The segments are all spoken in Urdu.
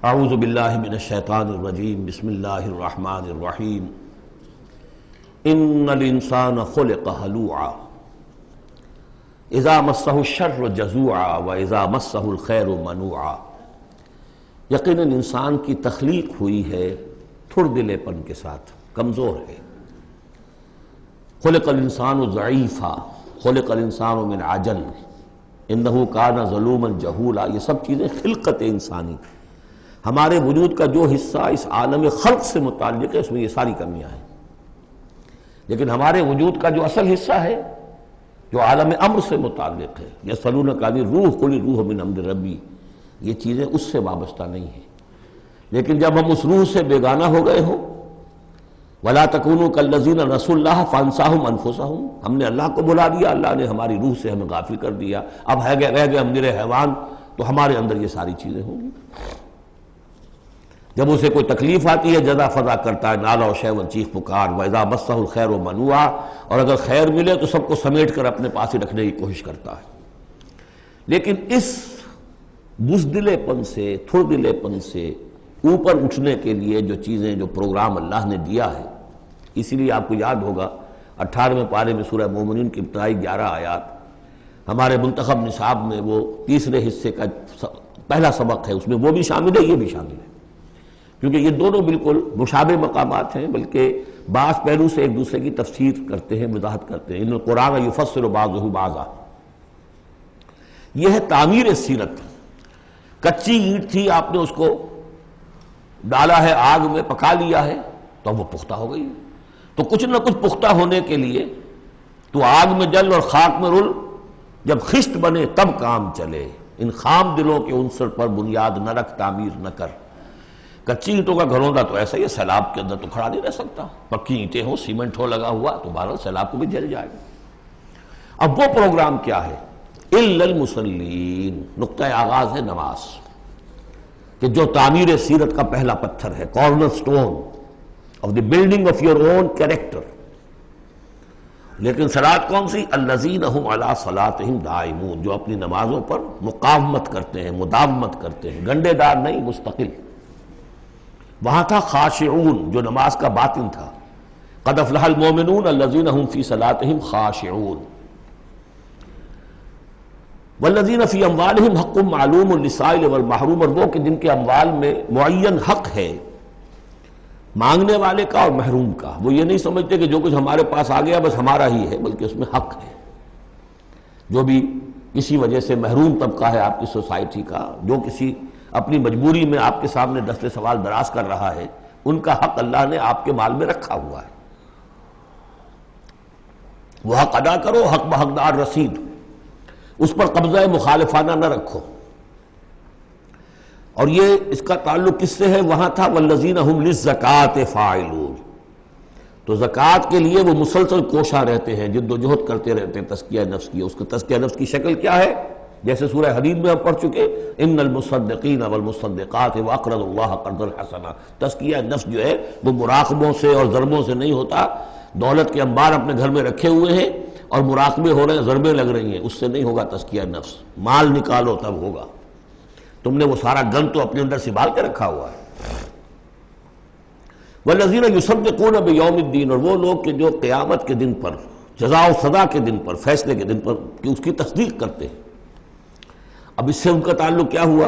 اعوذ باللہ من الشیطان الرجیم بسم اللہ الرحمن الرحیم ان الانسان خلق ہلوعا اذا مسہ الشر جزوعا واذا مسہ الخیر منوعا۔ یقیناً انسان کی تخلیق ہوئی ہے تھڑ دلے پن کے ساتھ، کمزور ہے۔ خلق الانسان ضعیفا خلق الانسان من عجل انہ کان ظلوما جہولا۔ یہ سب چیزیں خلقت انسانی، ہمارے وجود کا جو حصہ اس عالم خلق سے متعلق ہے اس میں یہ ساری کمیاں ہیں، لیکن ہمارے وجود کا جو اصل حصہ ہے جو عالم امر سے متعلق ہے، یسألونک عن الروح قل الروح من امر ربی، یہ چیزیں اس سے وابستہ نہیں ہیں۔ لیکن جب ہم اس روح سے بیگانہ ہو گئے ہوں، وَلَا تَكُونُوا كَالَّذِينَ نَسُوا اللَّهَ فَأَنسَاهُمْ أَنفُسَهُمْ، ہم نے اللہ کو بھلا دیا، اللہ نے ہماری روح سے ہمیں غافل کر دیا، اب رہ گئے ہم نرے حیوان، تو ہمارے اندر یہ ساری چیزیں ہوں گی۔ جب اسے کوئی تکلیف آتی ہے جزا فضا کرتا ہے، نالا و شیون چیخ پکار، وَإِذَا مَسَّهُ الْخَيْرُ مَنُوعًا، اور اگر خیر ملے تو سب کو سمیٹ کر اپنے پاس ہی رکھنے کی کوشش کرتا ہے۔ لیکن اس بزدلے پن سے، تھڑ دلے پن سے اوپر اٹھنے کے لیے جو چیزیں، جو پروگرام اللہ نے دیا ہے، اسی لیے آپ کو یاد ہوگا 18ویں پارے میں سورہ مومنین کی ابتدائی 11 آیات ہمارے منتخب نصاب میں وہ تیسرے حصے کا پہلا سبق ہے، اس میں وہ بھی شامل ہے، یہ بھی شامل ہے، کیونکہ یہ دونوں بالکل مشابہ مقامات ہیں، بلکہ بعض پہلو سے ایک دوسرے کی تفسیر کرتے ہیں، وضاحت کرتے ہیں۔ ان القرآن یفسر بعضہ بعضا، یہ ہے تعمیر سیرت۔ کچی اینٹ تھی، آپ نے اس کو ڈالا ہے آگ میں، پکا لیا ہے تو وہ پختہ ہو گئی۔ تو کچھ نہ کچھ پختہ ہونے کے لیے تو آگ میں جل اور خاک میں رل، جب خشت بنے تب کام چلے۔ ان خام دلوں کے عنصر پر بنیاد نہ رکھ، تعمیر نہ کر۔ کچی اینٹوں کا گھروندا تو ایسا ہی ہے، سیلاب کے اندر تو کھڑا نہیں رہ سکتا، پکی اینٹیں ہوں، سیمنٹ ہو لگا ہوا تو بہرحال سیلاب کو بھی جل جائے گا۔ اب وہ پروگرام کیا ہے؟ الا المصلین، نقطہ آغاز ہے نماز، کہ جو تعمیر سیرت کا پہلا پتھر ہے، corner stone of the building of your own character. لیکن صلاۃ کون سی؟ الذین هم علی صلاتہم دائمون، جو اپنی نمازوں پر مقاومت کرتے ہیں، مداومت کرتے ہیں، گنڈے دار نہیں، مستقل۔ وہاں تھا خاشعون، جو نماز کا باطن تھا، قد افلح المؤمنون الذین هم فی صلاتہم خاشعون، والذین فی اموالہم حق معلوم للسائل والمحروم، اور وہ کہ جن کے اموال میں معین حق ہے مانگنے والے کا اور محروم کا۔ وہ یہ نہیں سمجھتے کہ جو کچھ ہمارے پاس آ گیا بس ہمارا ہی ہے، بلکہ اس میں حق ہے۔ جو بھی کسی وجہ سے محروم طبقہ ہے آپ کی سوسائٹی کا، جو کسی اپنی مجبوری میں آپ کے سامنے دست سوال دراز کر رہا ہے، ان کا حق اللہ نے آپ کے مال میں رکھا ہوا ہے۔ وہ حق ادا کرو، حق بحقدار رسید، اس پر قبضہ مخالفانہ نہ رکھو۔ اور یہ اس کا تعلق کس سے ہے؟ وہاں تھا والذین هم للزکاۃ فاعلون، تو زکوٰۃ کے لیے وہ مسلسل کوشاں رہتے ہیں، جد و جہد کرتے رہتے ہیں تزکیہ نفس کی۔ اس کا تزکیہ نفس کی شکل کیا ہے؟ جیسے سورہ حدید میں ہم پڑھ چکے، ان المصدقین والمصدقات واقرضوا اللہ قرضا حسنا۔ تزکیہ نفس جو ہے وہ مراقبوں سے اور ضربوں سے نہیں ہوتا، دولت کے انبار اپنے گھر میں رکھے ہوئے ہیں اور مراقبے ہو رہے ہیں، ضربیں لگ رہی ہیں، اس سے نہیں ہوگا تزکیہ نفس۔ مال نکالو تب ہوگا، تم نے وہ سارا گن تو اپنے اندر سنبھال کے رکھا ہوا ہے۔ والذین یصدقون بیوم الدین، اور وہ لوگ کہ جو قیامت کے دن پر، جزا و سزا کے دن پر، فیصلے کے دن پر کہ اس کی تصدیق کرتے ہیں۔ اب اس سے ان کا تعلق کیا ہوا؟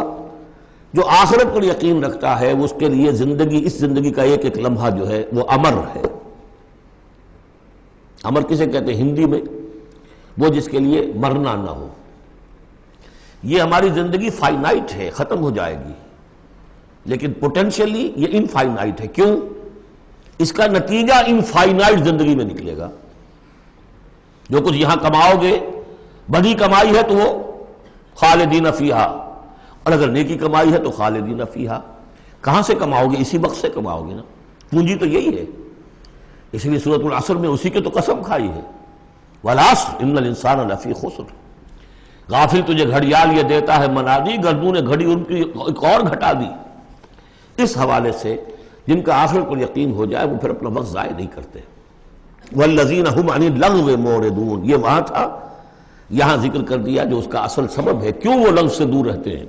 جو آخرت پر یقین رکھتا ہے وہ اس کے لیے زندگی، اس زندگی کا ایک ایک لمحہ جو ہے وہ امر ہے۔ امر کسے کہتے ہیں ہندی میں؟ وہ جس کے لیے مرنا نہ ہو۔ یہ ہماری زندگی فائنائٹ ہے، ختم ہو جائے گی، لیکن پوٹینشلی یہ انفائنائٹ ہے۔ کیوں؟ اس کا نتیجہ انفائنائٹ زندگی میں نکلے گا۔ جو کچھ یہاں کماؤ گے، بڑی کمائی ہے تو وہ خالدین فیہا، اور اگر نیکی کمائی ہے تو خالدین فیہا۔ کہاں سے کماؤ گے؟ اسی وقت سے کماؤ گے نا، پونجی تو یہی ہے۔ اس لیے سورۃ العصر میں اسی کی تو قسم کھائی ہے، والعصر ان الانسان لفی خسر۔ غافل تجھے گھڑیال یہ دیتا ہے منادی، گردوں نے گھڑی ان کی ایک اور گھٹا دی۔ اس حوالے سے جن کا آخرت پر یقین ہو جائے وہ پھر اپنا وقت ضائع نہیں کرتے۔ والذین هم عن اللغو معرضون، یہ وہاں تھا، یہاں ذکر کر دیا جو اس کا اصل سبب ہے، کیوں وہ لغو سے دور رہتے ہیں۔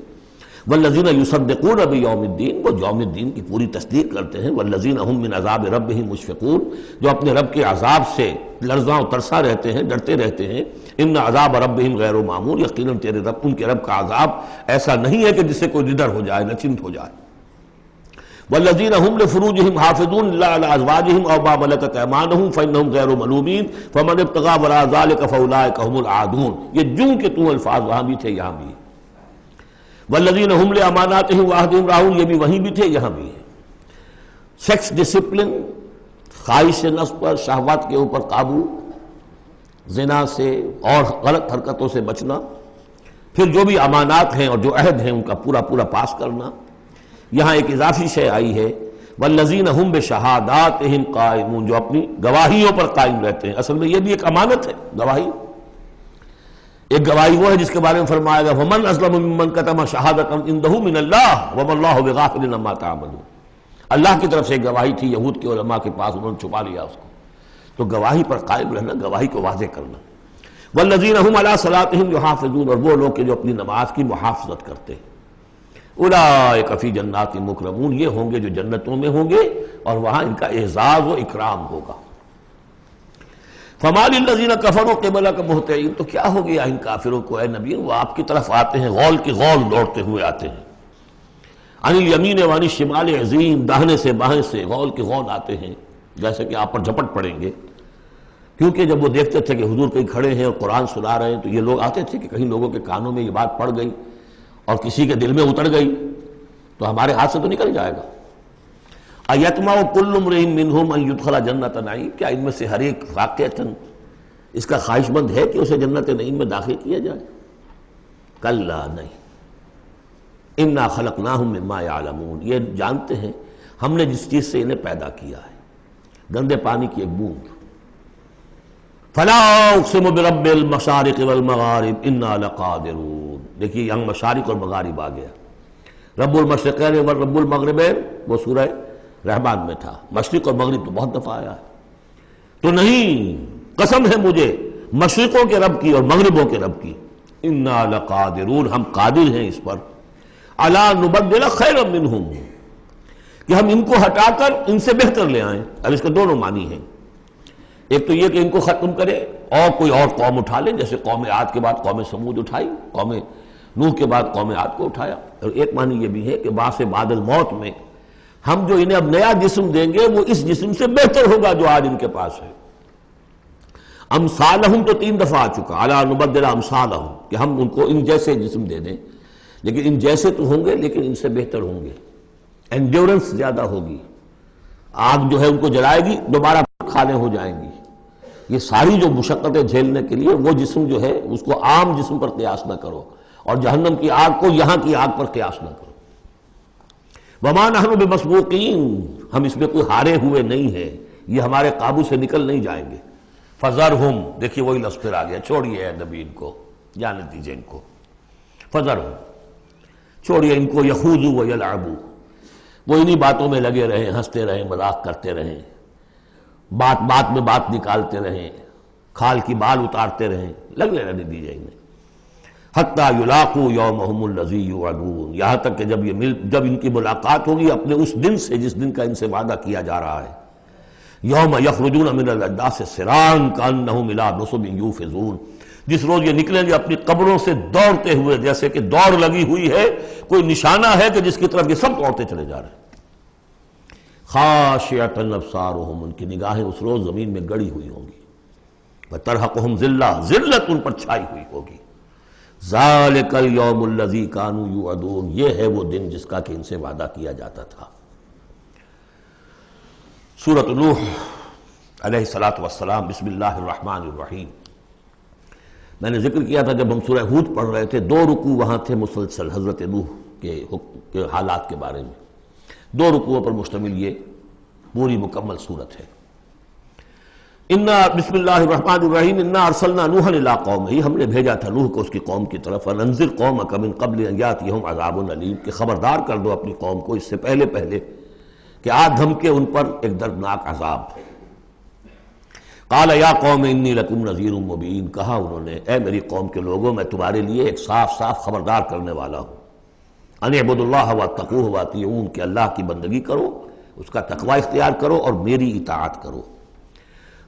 والذین یصدقون بیوم الدین، وہ یوم الدین کی پوری تصدیق کرتے ہیں، والذین ہم من عذاب ربہم مشفقون، جو اپنے رب کے عذاب سے لرزاں و ترسا رہتے ہیں، ڈرتے رہتے ہیں۔ ان عذاب ربہم غیر معمول، یقیناً تیرے رب، ان کے رب کا عذاب ایسا نہیں ہے کہ جس سے کوئی نڈر ہو جائے، نچنت ہو جائے۔ والذین ہم لفروجہم حافظون الا علی ازواجہم او ما ملکت ایمانہم فانہم غیر ملومین فمن ابتغی وراء ذلک فاولئک هم العادون۔ یہ جو کہ تو الفاظ وہاں بھی تھے یہاں بھی۔ والذین ہم لاماناتہم وعہدہم راعون، یہ بھی وہیں بھی تھے یہاں بھی ہے۔ سیکس ڈسپلن، خواہش نفس پر، شہوات کے اوپر قابو، زنا سے اور غلط حرکتوں سے بچنا، پھر جو بھی امانات ہیں اور جو عہد ہیں ان کا پورا پورا پاس کرنا۔ یہاں ایک اضافی شے آئی ہے، والذین ہم بشہاداتہم قائمون، جو اپنی گواہیوں پر قائم رہتے ہیں۔ اصل میں یہ بھی ایک امانت ہے گواہی۔ ایک گواہی وہ ہے جس کے بارے میں فرمایا گیا وَمَنْ أَظْلَمُ مِمَّنْ كَتَمَ شَهَادَةً عِندَهُ مِنَ اللَّهِ وَمَا اللَّهُ بِغَافِلٍ عَمَّا تَعْمَلُونَ۔ اللہ کی طرف سے ایک گواہی تھی، یہود کے علماء کے پاس، انہوں نے چھپا لیا اس کو۔ تو گواہی پر قائم رہنا، گواہی کو واضح کرنا۔ وَالَّذِينَ هُمْ عَلَىٰ صَلَاتِهِمْ يُحَافِظُونَ، اور وہ لوگ کہ جو اپنی نماز کی محافظت کرتے ہیں۔ اولئک فی جنات مکرمون، یہ ہوں گے جو جنتوں میں ہوں گے اور وہاں ان کا اعزاز و اکرام ہوگا۔ فما للذین کفروا قبلک مہطعین، تو کیا ہو گیا ان کافروں کو اے نبی، وہ آپ کی طرف آتے ہیں، غول کی غول دوڑتے ہوئے آتے ہیں۔ عن الیمین وعن الشمال عزین، داہنے سے بائیں سے غول کی غول آتے ہیں، جیسے کہ آپ پر جھپٹ پڑیں گے۔ کیونکہ جب وہ دیکھتے تھے کہ حضور کہیں کھڑے ہیں اور قرآن سنا رہے ہیں تو یہ لوگ آتے تھے کہ کہیں لوگوں کے کانوں میں یہ بات پڑ گئی اور کسی کے دل میں اتر گئی تو ہمارے ہاتھ سے تو نکل جائے گا۔ ایطمع کل امرئ منہم ان یدخل جنت نعیم، کیا ان میں سے ہر ایک واقعتاً اس کا خواہش مند ہے کہ اسے جنت نعیم میں داخل کیا جائے؟ کلا نہیں، انا خلقناہم مما یعلمون، یہ جانتے ہیں ہم نے جس چیز سے انہیں پیدا کیا ہے، گندے پانی کی ایک بوند۔ فلا اقسم برب المشارق والمغارب انا لقادرون، دیکھیے یہاں مشارق اور مغارب آ گیا۔ رب المشرقین و رب المغربین وہ سورہ رحمان میں تھا، مشرق اور مغرب تو بہت دفعہ آیا ہے۔ تو نہیں، قسم ہے مجھے مشرقوں کے رب کی اور مغربوں کے رب کی، انا لقادرون، ہم قادر ہیں اس پر، الا نبدل خیرا منہم، کہ ہم ان کو ہٹا کر ان سے بہتر لے آئیں۔ اب اس کے دونوں معنی ہیں، ایک تو یہ کہ ان کو ختم کرے اور کوئی اور قوم اٹھا لے، جیسے قوم عاد کے بعد قوم سمود اٹھائی، قوم نوح کے بعد قوم عاد کو اٹھایا۔ اور ایک معنی یہ بھی ہے کہ بعث بعد الموت میں ہم جو انہیں اب نیا جسم دیں گے وہ اس جسم سے بہتر ہوگا جو آج ان کے پاس ہے۔ امثالہم تو 3 دفعہ آ چکا، الا نبدل امثالہم، کہ ہم ان کو ان جیسے جسم دے دیں، لیکن ان جیسے تو ہوں گے لیکن ان سے بہتر ہوں گے، انڈیورنس زیادہ ہوگی، آگ جو ہے ان کو جلائے گی، دوبارہ کھانے ہو جائیں گی۔ یہ ساری جو مشقتیں جھیلنے کے لیے وہ جسم جو ہے اس کو عام جسم پر قیاس نہ کرو، اور جہنم کی آگ کو یہاں کی آگ پر قیاس نہ کرو۔ وما نحن بمسبوقین، ہم اس میں کوئی ہارے ہوئے نہیں ہیں، یہ ہمارے قابو سے نکل نہیں جائیں گے۔ فذرہم، دیکھیے وہی لفظ پھر آ گیا، چھوڑیے اے نبی ان کو، جانے دیجیے ان کو، فذرہم، چھوڑیے ان کو، یخوضوا ویلعبوا، وہ انہی باتوں میں لگے رہیں، ہنستے رہیں، مذاق کرتے رہیں، بات بات میں بات نکالتے رہیں، کھال کی بال اتارتے رہیں، لگنے رہنے دیجیے انہیں، حتیٰ یلاقوا یومہم الذی یوعدون، یہاں تک کہ جب ان کی ملاقات ہوگی اپنے اس دن سے جس دن کا ان سے وعدہ کیا جا رہا ہے۔ یوم یخرجون من الاجداث سراعا کانہم الی نصب یوفضون، جس روز یہ نکلیں گے اپنی قبروں سے دوڑتے ہوئے، جیسے کہ دوڑ لگی ہوئی ہے، کوئی نشانہ ہے کہ جس کی طرف یہ سب دوڑتے چلے جا رہے ہیں۔ خاشعۃ ابصارہم، ان کی نگاہیں اس روز زمین میں گڑی ہوئی ہوں گی، وترہقہم ذلہ، ذلت ان پر چھائی ہوئی ہوگی۔ ذالک الیوم الذی کانوا یوعدون، یہ ہے وہ دن جس کا کہ ان سے وعدہ کیا جاتا تھا۔ سورۃ نوح علیہ الصلوۃ والسلام، بسم اللہ الرحمن الرحیم۔ میں نے ذکر کیا تھا جب ہم سورہ ہود پڑھ رہے تھے، 2 رکوع وہاں تھے مسلسل حضرت نوح کے حالات کے بارے میں، 2 رکوعوں پر مشتمل یہ پوری مکمل صورت ہے۔ بسم اللہ الرحمن الرحیم، انا ارسلنا نوحا الی قومہ، ہم نے بھیجا تھا نوح کو اس کی قوم کی طرف، انذر قومک من قبل ان یاتیہم عذاب علیم، کہ خبردار کر دو اپنی قوم کو اس سے پہلے کہ آ دھمکے ان پر ایک دردناک عذاب۔ قال یا قوم انی لکم نذیر مبین، کہا انہوں نے اے میری قوم کے لوگوں میں تمہارے لیے ایک صاف صاف خبردار کرنے والا ہوں۔ ان اعبدوا اللہ واتقوہ واطیعون، کہ اللہ کی بندگی کرو، اس کا تقوی اختیار کرو اور میری اطاعت کرو۔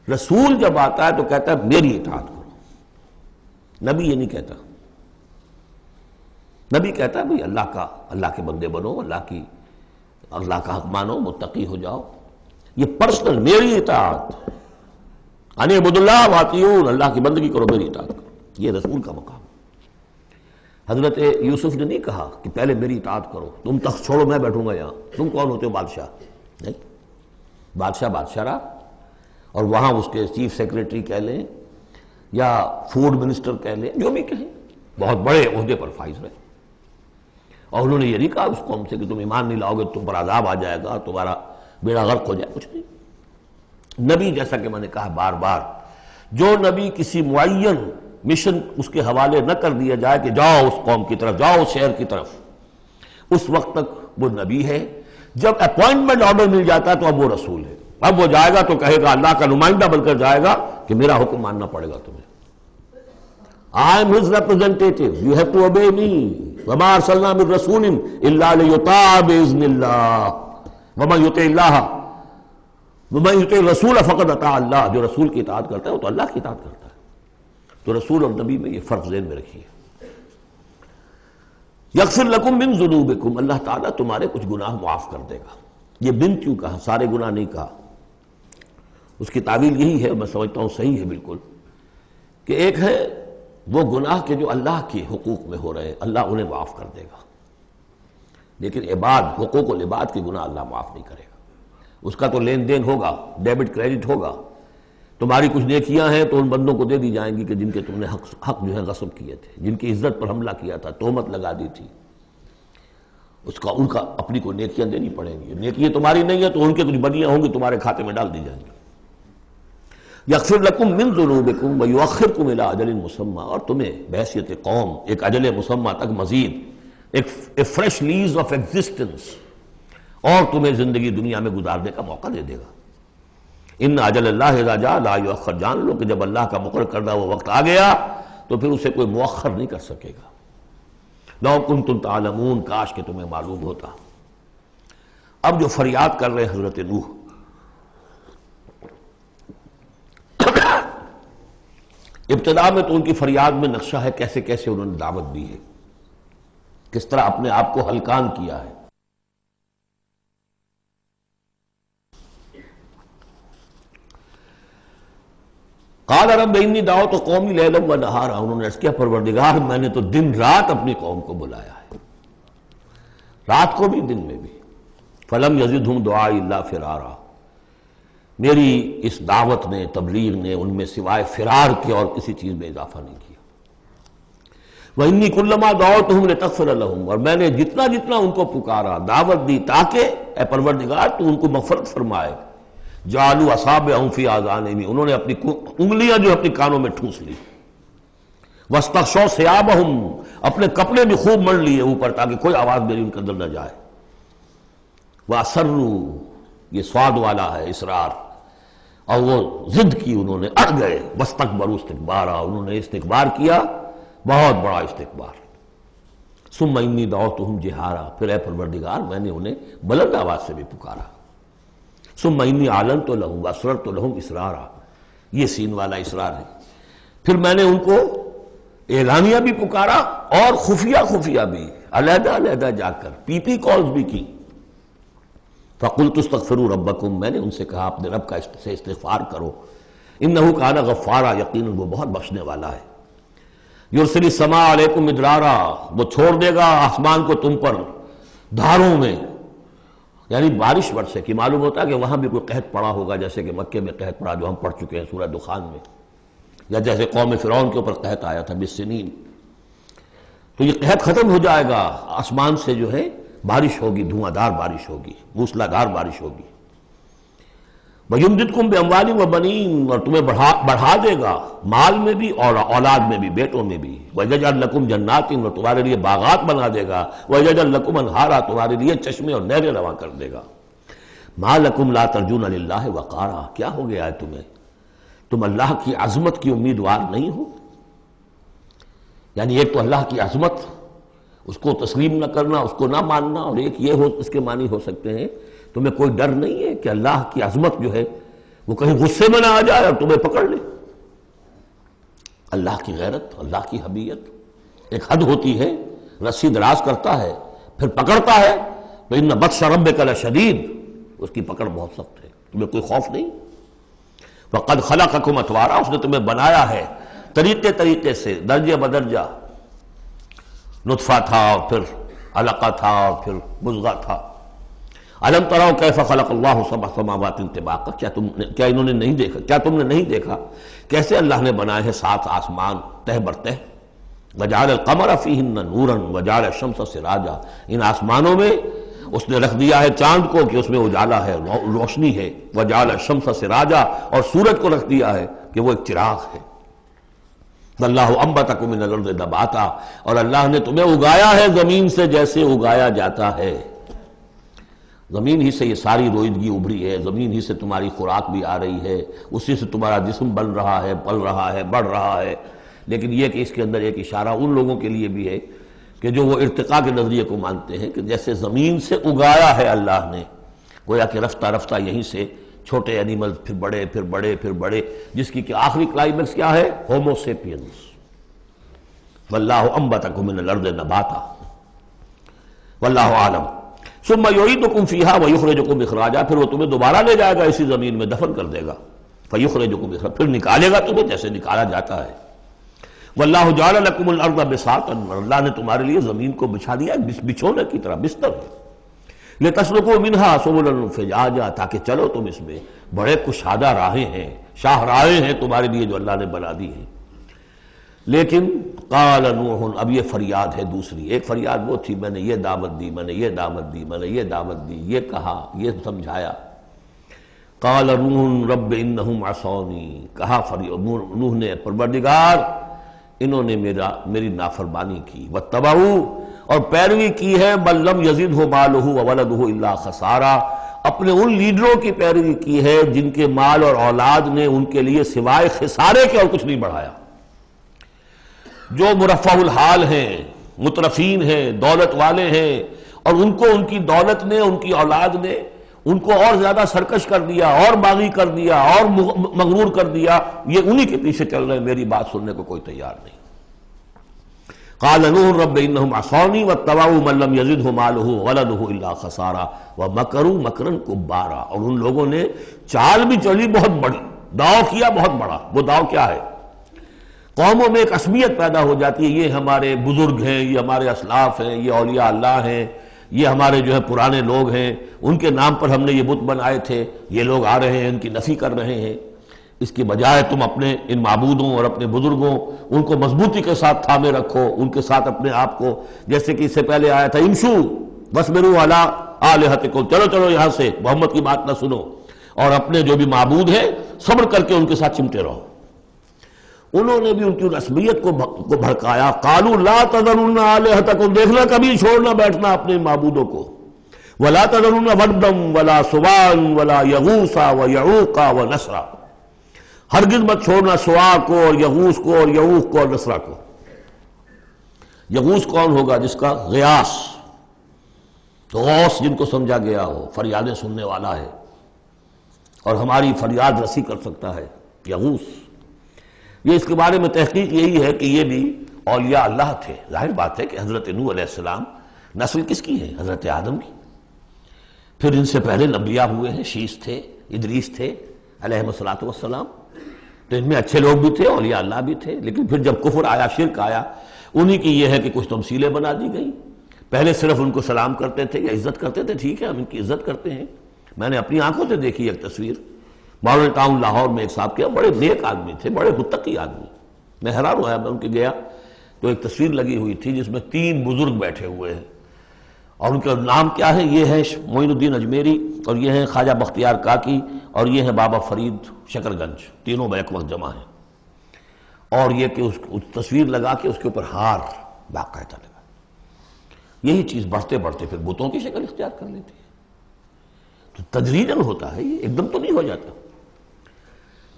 رسول جب آتا ہے تو کہتا ہے میری اطاعت کرو، نبی یہ نہیں کہتا۔ نبی کہتا ہے بھئی اللہ کے بندے بنو، اللہ کا حق مانو، متقی ہو جاؤ۔ یہ پرسنل میری اطاعت، ان اعبدوا اللہ واطیعون، اللہ کی بندگی کرو، میری اطاعت کرو، یہ رسول کا مقام۔ حضرت یوسف نے نہیں کہا کہ پہلے میری اطاعت کرو، تم تخت چھوڑو میں بیٹھوں گا یہاں، تم کون ہوتے ہو بادشاہ؟ نہیں، بادشاہ رہا، اور وہاں اس کے چیف سیکریٹری کہہ لیں یا فوڈ منسٹر کہہ لیں، جو بھی کہیں، بہت بڑے عہدے پر فائز رہے۔ اور انہوں نے یہ نہیں کہا اس قوم سے کہ تم ایمان نہیں لاؤ گے تم پر عذاب آ جائے گا، تمہارا بیڑا غرق ہو جائے، کچھ نہیں۔ نبی جیسا کہ میں نے کہا بار بار، جو نبی کسی معین مشن اس کے حوالے نہ کر دیا جائے کہ جاؤ اس قوم کی طرف، جاؤ اس شہر کی طرف، اس وقت تک وہ نبی ہے۔ جب اپوائنٹمنٹ آرڈر مل جاتا ہے تو اب وہ رسول ہے۔ اب وہ جائے گا تو کہے گا، اللہ کا نمائندہ بن کر جائے گا کہ میرا حکم ماننا پڑے گا تمہیں۔ I am his representative. You have to obey me. وَمَا أَرْسَلْنَا مِن رَسُولٍ إِلَّا لِيُطَاعَ بِإِذْنِ اللَّهِ وَمَن يُطِعِ اللَّهَ وَمَن يُطِعِ الرَّسُولَ فَقَدْ أَطَاعَ اللَّهَ، جو رسول کی اطاعت کرتا ہے وہ تو اللہ کی اطاعت کرتا ہے۔ تو رسول اور نبی میں یہ فرق ذہن میں رکھیے۔ یغفر لکم من ذنوبکم، اللہ تعالیٰ تمہارے کچھ گناہ معاف کر دے گا۔ یہ من کیوں کہا، سارے گناہ نہیں کہا۔ اس کی تعویل یہی ہے، میں سمجھتا ہوں صحیح ہے بالکل، کہ ایک ہے وہ گناہ کے جو اللہ کے حقوق میں ہو رہے، اللہ انہیں معاف کر دے گا، لیکن عباد، حقوق العباد کے گناہ اللہ معاف نہیں کرے گا۔ اس کا تو لین دین ہوگا، ڈیبٹ کریڈٹ ہوگا، تمہاری کچھ نیکیاں ہیں تو ان بندوں کو دے دی جائیں گی کہ جن کے تم نے حق جو ہے غصب کیے تھے، جن کی عزت پر حملہ کیا تھا، تہمت لگا دی تھی، ان کا اپنی کو نیکیاں دینی پڑیں گی۔ نیکیاں تمہاری نہیں ہیں تو ان کے کچھ بدیاں ہوں گی، تمہارے کھاتے میں ڈال دی جائیں گی۔ یغفر لکم من ذنوبکم ویؤخرکم الی اجل مسمی، اور تمہیں بحیثیت قوم ایک اجل مسمی تک مزید ایک فریش لیز آف ایگزسٹنس، اور تمہیں زندگی دنیا میں گزارنے کا موقع دے دے گا۔ ان اجل اللہ اذا جاء لا یؤخر، جان لو کہ جب اللہ کا مقرر کردہ وہ وقت آ گیا تو پھر اسے کوئی مؤخر نہیں کر سکے گا۔ لو کنتم تعلمون، کاش کہ تمہیں معلوم ہوتا۔ اب جو فریاد کر رہے حضرت نوح، ابتدا میں تو ان کی فریاد میں نقشہ ہے کیسے کیسے انہوں نے دعوت دی ہے، کس طرح اپنے آپ کو ہلکان کیا ہے۔ قال رب انی دعوت قومی لیلا و نہارا، انہوں نے عرض کیا پروردگار میں نے تو دن رات اپنی قوم کو بلایا ہے، رات کو بھی دن میں بھی۔ فلم یزدہم دعائی الا فرارا، میری اس دعوت نے، تبلیغ نے ان میں سوائے فرار کے اور کسی چیز میں اضافہ نہیں کیا۔ وَإِنِّي كُلَّمَا دَعَوْتُهُمْ لِتَغْفِرَ لَهُمْ، اور میں نے جتنا جتنا ان کو پکارا، دعوت دی تاکہ اے پروردگار تو ان کو مغفرت فرمائے، جعلوا اصابعهم فی آذانہم، انہوں نے اپنی انگلیاں جو اپنی کانوں میں ٹھونس لی، واستغشوا ثیابہم، اپنے کپڑے بھی خوب مڑ لیے اوپر تاکہ کوئی آواز میری ان کے اندر نہ جائے، وَأَصَرُّوا، یہ سواد والا ہے اصرار، اور وہ ضد کی، انہوں نے اڑ گئے، واستکبروا استکبارا، انہوں نے استکبار کیا، بہت بڑا استکبار۔ ثم انی دعوتہم جہارا، پھر اے پروردگار میں نے انہیں بلند آواز سے بھی پکارا۔ ثم انی اعلنت لہم واسررت لہم اسرارا، یہ سین والا اسرار ہے۔ پھر میں نے ان کو اعلانیہ بھی پکارا اور خفیہ خفیہ بھی، علیحدہ علیحدہ جا کر پی کالز بھی کی۔ فَقُلْتُ اسْتَغْفِرُوا رَبَّكُمْ، میں نے ان سے کہا اپنے رب کا سے استغفار کرو، اِنَّهُ كَانَ غَفَّارًا، یقیناً وہ بہت بخشنے والا ہے۔ يُرْسِلِ السَّمَاءَ عَلَيْكُمْ مِدْرَارًا، وہ چھوڑ دے گا آسمان کو تم پر دھاروں میں، یعنی بارش برسے، کہ معلوم ہوتا ہے کہ وہاں بھی کوئی قحط پڑا ہوگا، جیسے کہ مکے میں قحط پڑا جو ہم پڑھ چکے ہیں سورہ دخان میں، یا جیسے قوم فرعون کے اوپر قحط آیا تھا بالسنین۔ تو یہ قحط ختم ہو جائے گا، آسمان سے جو ہے بارش ہوگی، دھواں دار بارش ہوگی، موسلا دھار بارش ہوگی۔ وَيُمْدِدْكُمْ بِأَمْوَالٍ وَبَنِينَ، اور تمہیں بڑھا دے گا مال میں بھی اور اولاد میں بھی، بیٹوں میں بھی۔ وَيَجْعَلْ لَكُمْ جَنَّاتٍ، اور تمہارے لیے باغات بنا دے گا۔ وَيَجْعَلْ لَكُمْ أَنْهَارًا، تمہارے لیے چشمے اور نہریں رواں کر دے گا۔ مَا لَكُمْ لَا تَرْجُونَ لِلَّهِ وَقَارًا، کیا ہو گیا ہے تمہیں، تم اللہ کی عظمت کی امیدوار نہیں ہو؟ یعنی ایک تو اللہ کی عظمت، اس کو تسلیم نہ کرنا، اس کو نہ ماننا، اور ایک یہ اس کے معنی ہو سکتے ہیں تمہیں کوئی ڈر نہیں ہے کہ اللہ کی عظمت جو ہے وہ کہیں غصے میں نہ آ جائے اور تمہیں پکڑ لے۔ اللہ کی غیرت، اللہ کی حمیت ایک حد ہوتی ہے، رسی دراز کرتا ہے پھر پکڑتا ہے تو ان بطش ربک لشدید، اس کی پکڑ بہت سخت ہے، تمہیں کوئی خوف نہیں۔ وقد خلقکم اطوارا، اس نے تمہیں بنایا ہے طریقے سے، درجے بدرجہ، نطفہ تھا اور پھر علقہ تھا اور پھر مضغہ تھا۔ الم تروا کیف خلق اللہ سبع سماوات طباقا، کیا انہوں نے نہیں دیکھا، کیا تم نے نہیں دیکھا کیسے اللہ نے بنائے ہیں 7 آسمان تہ برتہ۔ وجعل القمر فیہن نورا وجعل الشمس سراجا، ان آسمانوں میں اس نے رکھ دیا ہے چاند کو کہ اس میں اجالا ہے، روشنی ہے۔ وجعل الشمس سراجا، اور سورج کو رکھ دیا ہے کہ وہ ایک چراغ ہے۔ واللہ انبتکم من الارض نباتا، اور اللہ نے تمہیں اگایا ہے زمین سے جیسے اگایا جاتا ہے۔ زمین ہی سے یہ ساری روئیدگی ابھری ہے، زمین ہی سے تمہاری خوراک بھی آ رہی ہے، اسی سے تمہارا جسم بن رہا ہے، پل رہا ہے، بڑھ رہا ہے۔ لیکن یہ کہ اس کے اندر ایک اشارہ ان لوگوں کے لیے بھی ہے کہ جو وہ ارتقاء کے نظریے کو مانتے ہیں کہ جیسے زمین سے اگایا ہے اللہ نے، گویا کہ رفتہ رفتہ یہیں سے چھوٹے اینیمل پھر بڑے پھر بڑے پھر بڑے، جس کی کہ آخری کلائمیکس کیا ہے؟ Homo sapiens. واللہ انبتکم من الارض نباتا واللہ عالم ثم یعیدکم فیہا ویخرجکم اخراجا، پھر وہ تمہیں دوبارہ لے جائے گا اسی زمین میں، دفن کر دے گا۔ فیخرجکم اخراجا، پھر نکالے گا تمہیں جیسے نکالا جاتا ہے۔ واللہ جعل لکم الارض بساطا، اللہ نے تمہارے لیے زمین کو بچھا دیا بچھونے کی طرح، بستر ہے۔ لتسلکوا منہا سبلا فجاجا، تاکہ چلو تم اس میں، بڑے کشادہ راہیں ہیں، شاہراہیں ہیں تمہارے لیے جو اللہ نے بنا دی ہیں۔ لیکن قال نوح، اب یہ فریاد ہے دوسری، ایک فریاد وہ تھی میں نے یہ دعوت دی، میں نے یہ دعوت دی، میں نے یہ دعوت دی، یہ کہا، یہ سمجھایا۔ قال نوح رب انہم عصونی، کہا نوح نے پروردگار انہوں نے میری نافرمانی کی، واتبعوا، اور پیروی کی ہے من لم یزدہ مالہ وولدہ الا خسارا، اپنے ان لیڈروں کی پیروی کی ہے جن کے مال اور اولاد نے ان کے لیے سوائے خسارے کے اور کچھ نہیں بڑھایا۔ جو مرفہ الحال ہیں، مترفین ہیں، دولت والے ہیں، اور ان کو ان کی دولت نے، ان کی اولاد نے ان کو اور زیادہ سرکش کر دیا، اور باغی کر دیا، اور مغرور کر دیا، یہ انہی کے پیچھے چل رہے ہیں، میری بات سننے کو کوئی تیار نہیں۔ قال نوح رب انہم عصونی واتبعوا من لم یزدہ مالہ وولدہ الا خسارا ومکروا مکرا کبارا، اور ان لوگوں نے چال بھی چلی بہت بڑی، داؤ کیا بہت بڑا۔ وہ داؤ کیا ہے؟ قوموں میں ایک عصبیت پیدا ہو جاتی ہے، یہ ہمارے بزرگ ہیں، یہ ہمارے اسلاف ہیں، یہ اولیاء اللہ ہیں، یہ ہمارے جو ہے پرانے لوگ ہیں، ان کے نام پر ہم نے یہ بت بنائے تھے، یہ لوگ آ رہے ہیں ان کی نفی کر رہے ہیں۔ اس کی بجائے تم اپنے ان معبودوں اور اپنے بزرگوں ان کو مضبوطی کے ساتھ تھامے رکھو، ان کے ساتھ اپنے آپ کو، جیسے کہ اس سے پہلے آیا تھا امشو واصبروا علی آلہتکم، چلو چلو یہاں سے، محمد کی بات نہ سنو، اور اپنے جو بھی معبود ہیں صبر کر کے ان کے ساتھ چمٹے رہو۔ انہوں نے بھی ان کی رسمیت کو بھڑکایا۔ قالوا لا تذرن آلہتکم، دیکھنا کبھی چھوڑنا بیٹھنا اپنے معبودوں کو۔ ولا تذرن ودا ولا سواعا ولا یغوث ویعوق ونسرا، ہرگز مت چھوڑنا سواع کو اور یغوث کو اور یعوق کو اور نسرا کو۔ یغوث کون ہوگا؟ جس کا غیاث، تو غوث جن کو سمجھا گیا ہو، فریادیں سننے والا ہے اور ہماری فریاد رسی کر سکتا ہے، یغوث۔ یہ اس کے بارے میں تحقیق یہی ہے کہ یہ بھی اولیاء اللہ تھے۔ ظاہر بات ہے کہ حضرت نوح علیہ السلام نسل کس کی ہے؟ حضرت آدم کی۔ پھر ان سے پہلے انبیاء ہوئے ہیں، شیث تھے، ادریس تھے علیہ الصلوۃ والسلام، تو ان میں اچھے لوگ بھی تھے، اولیاء اللہ بھی تھے۔ لیکن پھر جب کفر آیا، شرک آیا، انہی کی یہ ہے کہ کچھ تمثیلیں بنا دی گئیں۔ پہلے صرف ان کو سلام کرتے تھے یا عزت کرتے تھے، ٹھیک ہے ہم ان کی عزت کرتے ہیں۔ میں نے اپنی آنکھوں سے دیکھی ایک تصویر، ماڈل ٹاؤن لاہور میں ایک صاحب کے بڑے نیک آدمی تھے، بڑے متقی آدمی، میں حیران ہوا، میں ان کے گیا تو ایک تصویر لگی ہوئی تھی جس میں 3 بزرگ بیٹھے ہوئے ہیں، اور ان کا نام کیا ہے؟ یہ ہے معین الدین اجمیری، اور یہ ہیں خواجہ بختیار کاکی، اور یہ ہیں بابا فرید شکر گنج، تینوں بیک وقت جمع ہیں۔ اور یہ کہ اس تصویر لگا کے اس کے اوپر ہار باقاعدہ لگا۔ یہی چیز بڑھتے بڑھتے پھر بتوں کی شکل اختیار کر لیتی ہے۔ تو تدریجاً ہوتا ہے، یہ ایک دم تو نہیں ہو جاتا۔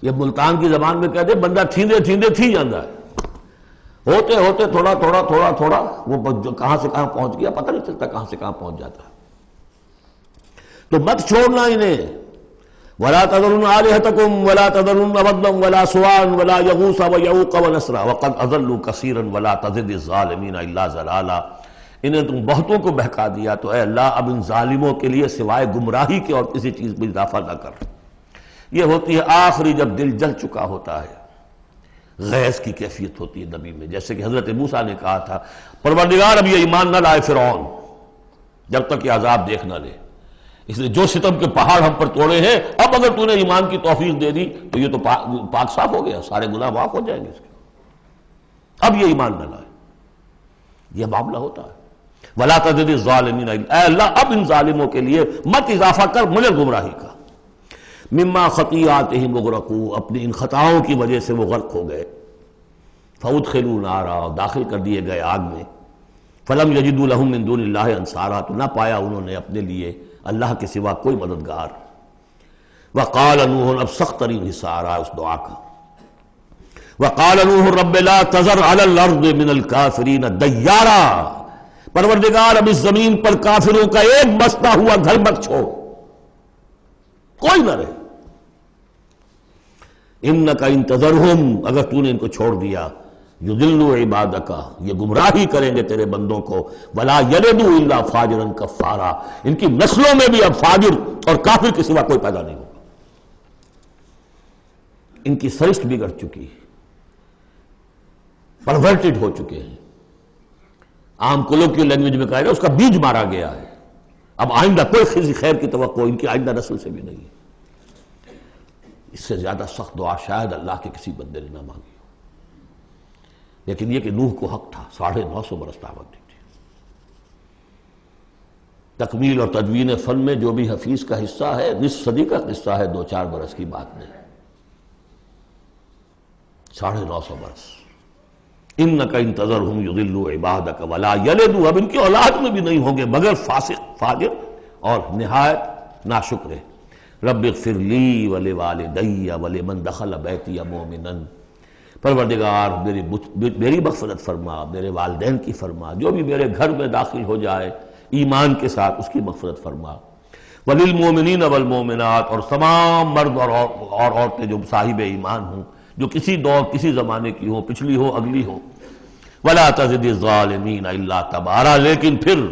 یہ ملتان کی زبان میں کہتے ہیں بندہ تھیندے تھیندے تھی جاندہ ہے، ہوتے ہوتے تھوڑا تھوڑا تھوڑا تھوڑا وہ کہاں سے کہاں پہنچ گیا پتہ نہیں چلتا، کہاں سے کہاں پہنچ جاتا ہے۔ تو مت چھوڑنا انہیں، وَلَا تَذَرُنَّ آلِهَتَكُمْ وَلَا تَذَرُنَّ وَدًّا وَلَا سُوَاعًا وَلَا يَغُوثَ وَيَعُوقَ وَنَسْرًا وَقَدْ أَضَلُّوا كَثِيرًا وَلَا تَزِدِ الظَّالِمِينَ إِلَّا ضَلَالًا۔ انہیں تم بہتوں کو بہکا دیا تو اے اللہ اب ان ظالموں کے لیے سوائے گمراہی کے اور کسی چیز میں اضافہ نہ کر۔ یہ ہوتی ہے آخری جب دل جل چکا ہوتا ہے، غیظ کی کیفیت ہوتی ہے نبی میں، جیسے کہ حضرت موسیٰ نے کہا تھا پروردگار اب یہ ایمان نہ لائے فرعون جب تک یہ عذاب دیکھ نہ لے، اس لیے جو ستم کے پہاڑ ہم پر توڑے ہیں اب اگر تو نے ایمان کی توفیق دے دی تو یہ تو پاک صاف ہو گیا، سارے گناہ معاف ہو جائیں گے اس کے، اب یہ ایمان نہ لائے۔ یہ معاملہ ہوتا ہے وَلَا تَزِدِ الظَّالِمِينَ اے اللہ اب ان ظالموں کے لیے مت اضافہ کر مگر گمراہی کا۔ مما خطیئاتہم اغرقوا، اپنی ان خطاؤں کی وجہ سے وہ غرق ہو گئے، فَأُدْخِلُوا نَارًا، داخل کر دیے گئے آگ میں، فَلَمْ يَجِدُوا لَهُم مِّن دُونِ اللَّهِ أَنصَارًا، تو نہ پایا انہوں نے اپنے لیے اللہ کے سوا کوئی مددگار۔ وَقَالَ نُوحٌ، اب سخت ترین حصہ آ رہا ہے اس دعا کا، وَقَالَ نُوحٌ رَبِّ لَا تَذَرْ عَلَى الْأَرْضِ مِنَ الْكَافِرِينَ دَيَّارًا، پروردگار اب اس زمین پر کافروں کا ایک بستا ہوا گھر مت چھوڑ، کوئی نہ رہے۔ اِنَّكَ إِن تَذَرْهُمْ، اگر تو نے ان کو چھوڑ دیا، يُضِلُّوا عِبَادَكَ، یہ گمراہی کریں گے تیرے بندوں کو، وَلَا يَلِدُوا إِلَّا فَاجِرًا كَفَّارًا، ان کی نسلوں میں بھی اب فاجر اور کافر کے سوا کوئی پیدا نہیں ہوگا۔ ان کی سرشت بگڑ چکی، پرورٹڈ ہو چکے ہیں، عام کولوکیل لینگویج میں کہا گیا اس کا بیج مارا گیا ہے، اب آئندہ کوئی کسی خیر کی توقع ان کی آئندہ نسل سے بھی نہیں ہے۔ اس سے زیادہ سخت دعا شاید اللہ کے کسی بندے نے نہ مانگی ہو، لیکن یہ کہ نوح کو حق تھا، 950 برس دعوت دی تھی۔ تکمیل اور تدوین فن میں جو بھی حفیظ کا حصہ ہے، نصف صدی کا قصہ ہے، 2-4 برس کی بات نہیں، 950 برس۔ اِنَّكَ إِن تَذَرْهُمْ يُضِلُّوا عِبَادَكَ وَلَا يَلِدُوا، اب ان کی اولاد میں بھی نہیں ہوں گے مگر فاسق، فاجر اور نہایت ناشکر۔ رب اغفر لی ولوالدی ولمن دخل بیتی مؤمنا، پروردگار میری مغفرت فرما، میرے والدین کی فرما، جو بھی میرے گھر میں داخل ہو جائے ایمان کے ساتھ اس کی مغفرت فرما، وللمؤمنین والمؤمنات، اور تمام مرد اور عورتیں جو صاحب ایمان ہوں، جو کسی دور کسی زمانے کی ہو، پچھلی ہو اگلی ہو، ولا تزد الظالمین الا تبارا، لیکن پھر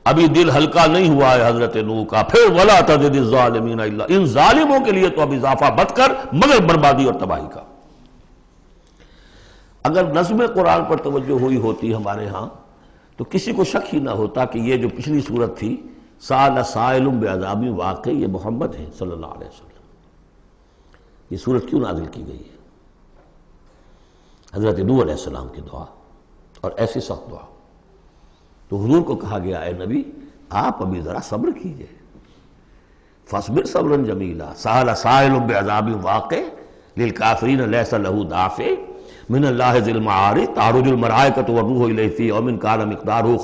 ابھی دل ہلکا نہیں ہوا ہے حضرت نوح کا، پھر ولا تزد الظالمین الا، ان ظالموں کے لیے تو اب اضافہ مت کر مگر بربادی اور تباہی کا۔ اگر نظم قرآن پر توجہ ہوئی ہوتی ہمارے ہاں تو کسی کو شک ہی نہ ہوتا کہ یہ جو پچھلی صورت تھی سأل سائل بعذاب واقع، یہ محمد ہے صلی اللہ علیہ وسلم۔ یہ صورت کیوں نازل کی گئی ہے؟ حضرت نوح علیہ السلام کی دعا، اور ایسی سخت دعا، تو حضور کو کہا گیا اے نبی آپ ابھی ذرا صبر کیجئے، فاصبر صبرا جمیلا، سأل سائل بعذاب واقع للکافرین لیس له دافع من اللہ ذی المعارج تعرج الملائکۃ والروح الیہ فی یوم کان مقدارہ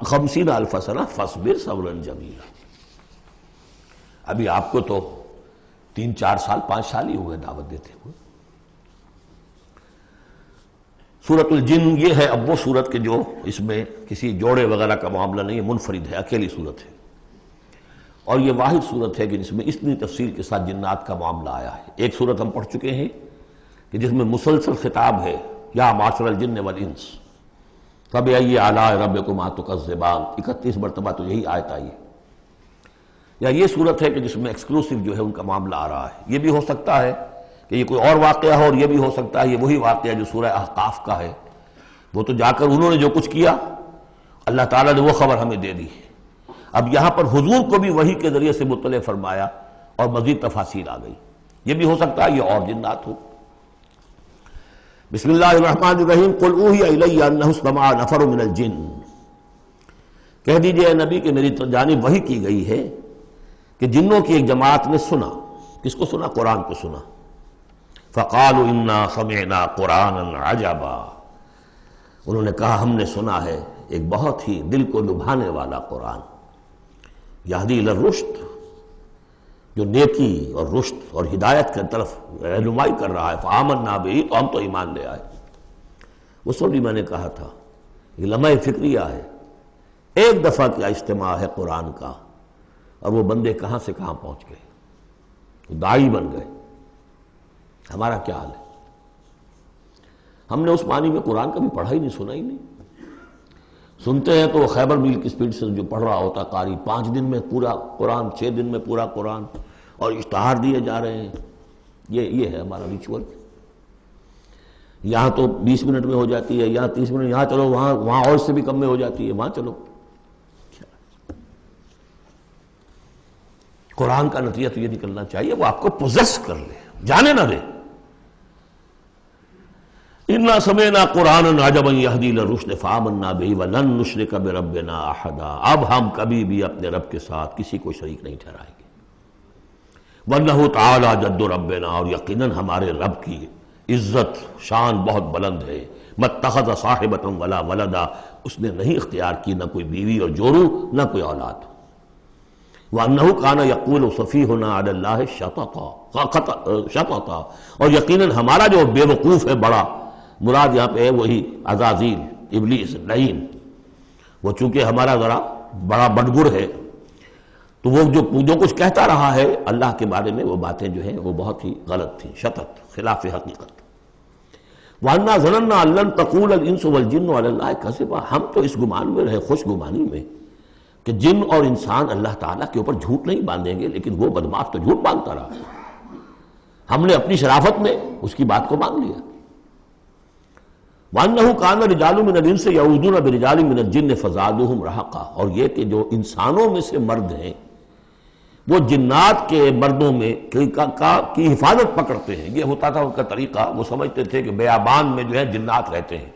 50,000 سنہ فاصبر صبرا جمیلا۔ ابھی آپ کو تو 3-4 سال 5 سال ہی ہوئے دعوت دیتے ہوئے۔ سورۃ الجن یہ ہے اب وہ سورت کے جو اس میں کسی جوڑے وغیرہ کا معاملہ نہیں ہے، منفرد ہے، اکیلی سورت ہے، اور یہ واحد سورت ہے کہ جس میں اتنی تفصیل کے ساتھ جنات کا معاملہ آیا ہے۔ ایک سورت ہم پڑھ چکے ہیں کہ جس میں مسلسل خطاب ہے، یا معاشر الجن والانس فبأي آلاء ربكما تكذبان، 31 مرتبہ تو یہی آیت آئی ہے۔ یا یہ صورت ہے کہ جس میں ایکسکلوسیو جو ہے ان کا معاملہ آ رہا ہے۔ یہ بھی ہو سکتا ہے کہ یہ کوئی اور واقعہ ہو، اور یہ بھی ہو سکتا ہے یہ وہی واقعہ جو سورہ احقاف کا ہے، وہ تو جا کر انہوں نے جو کچھ کیا اللہ تعالیٰ نے وہ خبر ہمیں دے دی۔ اب یہاں پر حضور کو بھی وحی کے ذریعے سے مطلع فرمایا اور مزید تفاصیل آ گئی۔ یہ بھی ہو سکتا ہے یہ اور جنات ہو۔ بسم اللہ الرحمن الرحیم، قل اوحی الی انہ استمع نفر من الجن، کہہ دیجئے اے نبی کہ میری جانب وحی کی گئی ہے کہ جنوں کی ایک جماعت نے سنا۔ کس کو سنا؟ قرآن کو سنا۔ فقالوا انا سمعنا قرآنا عجبا، انہوں نے کہا ہم نے سنا ہے ایک بہت ہی دل کو لبھانے والا قرآن، یہدی الی الرشد، جو نیکی اور رشد اور ہدایت کی طرف رہنمائی کر رہا ہے، فآمنا بہ، تو ہم تو ایمان لے آئے۔ اس وقت بھی میں نے کہا تھا یہ لمحہ فکریہ ہے، ایک دفعہ کیا اجتماع ہے قرآن کا، اور وہ بندے کہاں سے کہاں پہنچ گئے، داعی بن گئے۔ ہمارا کیا حال ہے؟ ہم نے اس معنی میں قرآن کبھی پڑھا ہی نہیں، سنا ہی نہیں۔ سنتے ہیں تو وہ خیبر میل کی سپیڈ سے جو پڑھ رہا ہوتا قاری، 5 دن میں پورا قرآن، 6 دن میں پورا قرآن، اور اشتہار دیے جا رہے ہیں۔ یہ ہے ہمارا ریچول۔ یہاں تو 20 منٹ میں ہو جاتی ہے، یہاں 30 منٹ، یہاں چلو وہاں اور اس سے بھی کم میں ہو جاتی ہے، وہاں چلو۔ قرآن کا نتیجہ تو یہ نکلنا چاہیے وہ آپ کو پوزیس کر لے، جانے نہ دے۔ اِنَّا سَمِعْنَا قُرْآنًا عَجَبًا يَهْدِي لِلرُّشْدِ فَآمَنَّا بِهِ وَلَن نُّشْرِكَ بِرَبِّنَا أَحَدًا۔ اب ہم کبھی بھی اپنے رب کے ساتھ کسی کو شریک نہیں ٹھہرائیں گے۔ وَإِنَّهُ تَعَالَىٰ جَدُّ رَبِّنَا، اور یقیناً ہمارے رب کی عزت شان بہت بلند ہے۔ مَتَّخَذَ صَاحِبَةً وَلَا وَلَدًا، اس نے نہیں اختیار کی نہ کوئی بیوی اور جورو نہ کوئی اولاد۔ وَأَنَّهُ كَانَ يَقُولُ سَفِيهُنَا عَلَى اللَّهِ شَطَطًا، اور یقیناً ہمارا جو بے وقوف ہے بڑا، مراد یہاں پہ ہے وہی عزازیل، ابلیس، لعین، وہ چونکہ ہمارا ذرا بڑا بڑگر ہے، تو وہ جو کچھ کہتا رہا ہے اللہ کے بارے میں، وہ باتیں جو ہیں وہ بہت ہی غلط تھیں، شطط، خلاف حقیقت۔ وَأَنَّا ظَنَنَّا أَن لَّن تَقُولَ الْإِنسُ وَالْجِنُّ عَلَى اللَّهِ كَذِبًا، ہم تو اس گمان میں رہے، خوش گمانی میں، کہ جن اور انسان اللہ تعالیٰ کے اوپر جھوٹ نہیں باندھیں گے، لیکن وہ بدماش تو جھوٹ باندھتا رہا۔ ہم نے اپنی شرافت میں اس کی بات کو مان لیا۔ وَأَنَّهُ كَانَ رِجَالٌ مِّنَ الْإِنسِ يَعُوذُونَ بِرِجَالٍ مِّنَ الْجِنِّ فَزَادُوهُمْ رَهَقًا، اور یہ کہ جو انسانوں میں سے مرد ہیں وہ جنات کے مردوں میں کی حفاظت پکڑتے ہیں۔ یہ ہوتا تھا ان کا طریقہ، وہ سمجھتے تھے کہ بیابان میں جو ہے جنات رہتے ہیں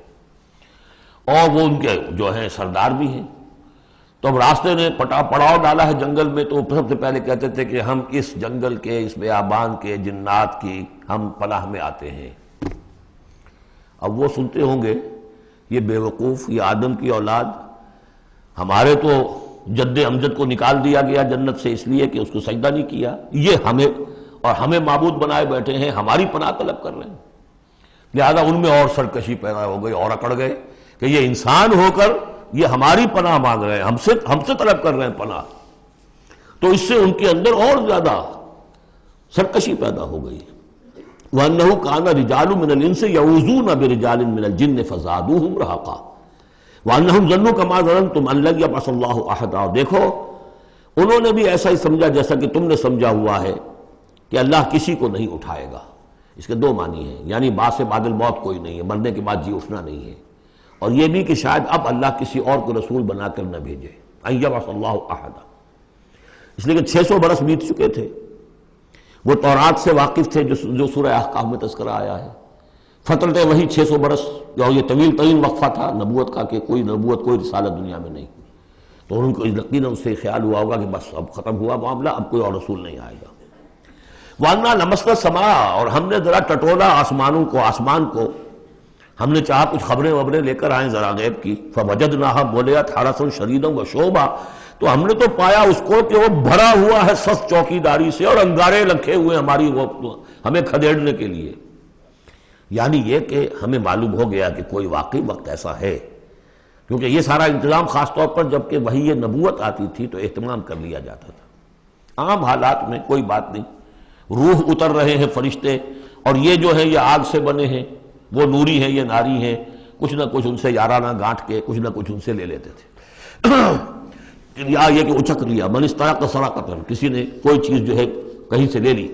اور وہ ان کے جو ہیں سردار بھی ہیں، تو اب راستے نے پڑاؤ ڈالا ہے جنگل میں، تو سب سے پہلے کہتے تھے کہ ہم اس جنگل کے، اس بیابان کے جنات کی ہم پناہ میں آتے ہیں۔ اب وہ سنتے ہوں گے یہ بے وقوف، یہ آدم کی اولاد، ہمارے تو جد امجد کو نکال دیا گیا جنت سے اس لیے کہ اس کو سجدہ نہیں کیا، یہ ہمیں معبود بنائے بیٹھے ہیں، ہماری پناہ طلب کر رہے ہیں۔ لہذا ان میں اور سرکشی پیدا ہو گئی، اور اکڑ گئے کہ یہ انسان ہو کر یہ ہماری پناہ مانگ رہے ہیں، ہم سے طلب کر رہے ہیں پناہ، تو اس سے ان کے اندر اور زیادہ سرکشی پیدا ہو گئی۔ وَأَنَّهُ كَانَ رِجَالٌ مِّنَ الْإِنسِ يَعُوذُونَ بِرِجَالٍ مِّنَ الْجِنِّ فَزَادُوهُمْ رَهَقًا وَأَنَّهُمْ ظَنُّوا كَمَا ظَنَنتُمْ أَن لَّن يَبْعَثَ اللَّهُ أَحَدًا، اور دیکھو انہوں نے بھی ایسا ہی سمجھا جیسا کہ تم نے سمجھا ہوا ہے کہ اللہ کسی کو نہیں اٹھائے گا۔ اس کے دو معنی ہیں، یعنی بعد سے بعد الموت کوئی نہیں ہے، مرنے کے بعد جی اٹھنا نہیں ہے، اور یہ بھی کہ شاید اب اللہ کسی اور کو رسول بنا کر نہ بھیجے، أن يبعث الله أحدا، اس لیے کہ 600 برس بیت چکے تھے، وہ تورات سے واقف تھے جو سورہ احقاف میں تذکرہ آیا ہے، فترت وہی 600 برس، اور یہ طویل ترین وقفہ تھا نبوت کا کہ کوئی نبوت کوئی رسالت دنیا میں نہیں، تو ان کو یقیناً اس سے خیال ہوا ہوگا کہ بس اب ختم ہوا معاملہ، اب کوئی اور رسول نہیں آئے گا۔ وَأَنَّا لَمَسْنَا السَّمَاءَ، اور ہم نے ذرا ٹٹولا آسمان کو، ہم نے چاہا کچھ خبریں لے کر آئیں ذرا غیب کی، فَوَجَدْنَاهَا مُلِئَتْ حَرَسًا شَدِيدًا وَشُعُبًا، تو ہم نے تو پایا اس کو کہ وہ بھرا ہوا ہے سخت چوکیداری سے، اور انگارے رکھے ہوئے ہماری وہ ہمیں کھدیڑنے کے لیے۔ یعنی یہ کہ ہمیں معلوم ہو گیا کہ کوئی واقعی وقت ایسا ہے، کیونکہ یہ سارا انتظام خاص طور پر جب کہ وہی یہ نبوت آتی تھی تو اہتمام کر لیا جاتا تھا۔ عام حالات میں کوئی بات نہیں، روح اتر رہے ہیں فرشتے، اور یہ جو ہے یہ آگ سے بنے ہیں، وہ نوری ہیں یہ ناری ہیں، کچھ نہ کچھ ان سے یارانہ گانٹھ کے کچھ نہ کچھ ان سے لے لیتے تھے، یا یہ کہ اچک لیا، من استرق سرقۃ، کسی نے کوئی چیز جو ہے کہیں سے لے لی۔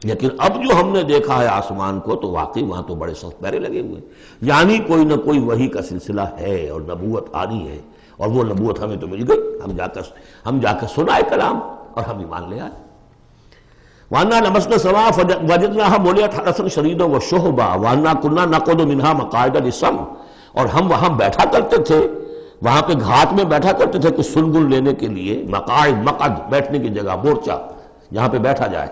لیکن اب جو ہم نے دیکھا ہے آسمان کو تو واقعی وہاں تو بڑے سخت پہرے لگے ہوئے، یعنی کوئی نہ کوئی وحی کا سلسلہ ہے اور نبوت آنی ہے، اور وہ نبوت ہمیں تو مل گئی، ہم جا کر سنائے کلام اور ہم ایمان لے آئے۔ وَأَنَّا لَمَسْنَا السَّمَاءَ فَوَجَدْنَاهَا مُلِئَتْ حَرَسًا شَدِيدًا وَشُهُبًا وَأَنَّا كُنَّا نَقْعُدُ مِنْهَا مَقَاعِدَ لِلسَّمْعِ، اور ہم وہاں بیٹھا کرتے تھے، وہاں پہ گھات میں بیٹھا کرتے تھے کچھ سنگل لینے کے لیے، مقعد بیٹھنے کی جگہ، مورچہ جہاں پہ بیٹھا جائے،